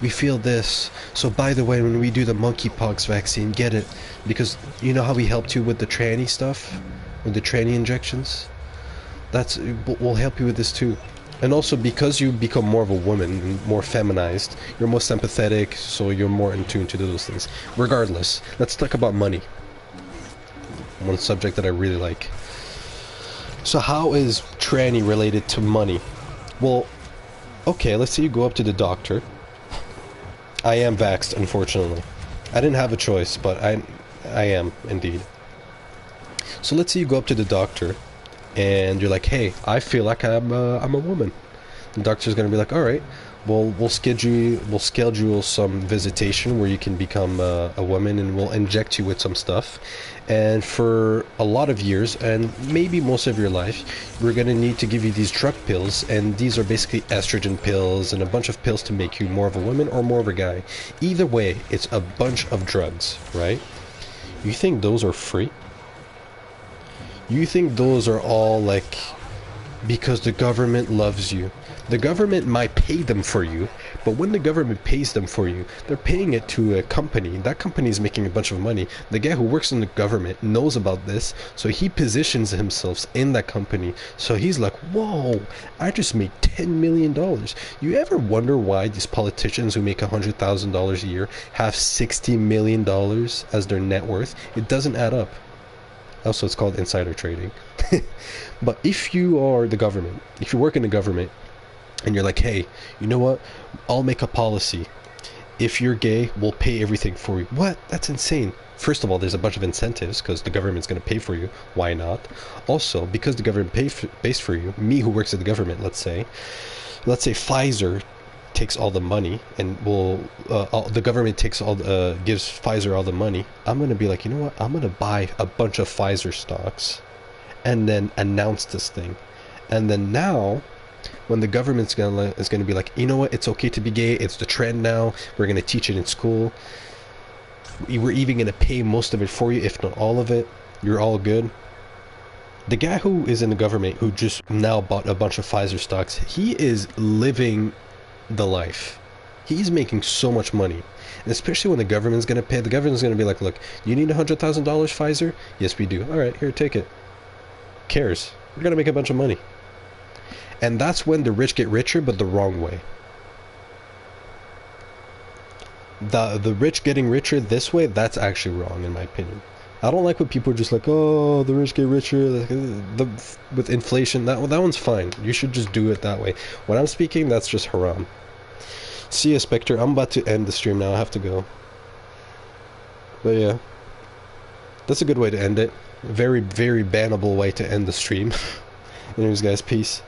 we feel this. So by the way, when we do the monkeypox vaccine, get it, because you know how we helped you with the tranny stuff, with the tranny injections. We'll help you with this too. And also, because you become more of a woman, and more feminized, you're more sympathetic, so you're more in tune to those things. Regardless, let's talk about money. One subject that I really like. So how is tranny related to money? Well, okay, let's say you go up to the doctor. I am vaxxed, unfortunately. I didn't have a choice, but I am, indeed. So let's say you go up to the doctor, and you're like, hey, I feel like I'm a woman. The doctor's gonna be like, alright, We'll schedule some visitation where you can become a woman, and we'll inject you with some stuff. And for a lot of years, and maybe most of your life, we're gonna need to give you these drug pills, and these are basically estrogen pills and a bunch of pills to make you more of a woman or more of a guy. Either way, it's a bunch of drugs, right? You think those are free? You think those are all like because the government loves you? The government might pay them for you, but when the government pays them for you, they're paying it to a company. That company is making a bunch of money. The guy who works in the government knows about this, so he positions himself in that company. So he's like, whoa, I just made $10 million. You ever wonder why these politicians who make $100,000 a year have $60 million as their net worth? It doesn't add up. Also, it's called insider trading. But if you are the government, if you work in the government, and you're like, hey, you know what? I'll make a policy. If you're gay, we'll pay everything for you. What? That's insane. First of all, there's a bunch of incentives because the government's going to pay for you. Why not? Also, because the government pays for you, me who works at the government, let's say Pfizer takes all the money, and the government takes gives Pfizer all the money. I'm going to be like, you know what? I'm going to buy a bunch of Pfizer stocks and then announce this thing. And then now, when the government's is gonna be like, you know what, it's okay to be gay, it's the trend now, we're gonna teach it in school, we're even gonna pay most of it for you, if not all of it, you're all good. The guy who is in the government who just now bought a bunch of Pfizer stocks, he is living the life. He's making so much money. And especially when the government's gonna pay, the government's gonna be like, look, you need $100,000, Pfizer? Yes, we do. Alright, here, take it. Cares? We're gonna make a bunch of money. And that's when the rich get richer, but the wrong way. The rich getting richer this way, that's actually wrong, in my opinion. I don't like when people are just like, oh, the rich get richer. With inflation, that one's fine. You should just do it that way. When I'm speaking, that's just haram. See ya, Spectre. I'm about to end the stream now. I have to go. But yeah. That's a good way to end it. Very, very bannable way to end the stream. Anyways, guys, peace.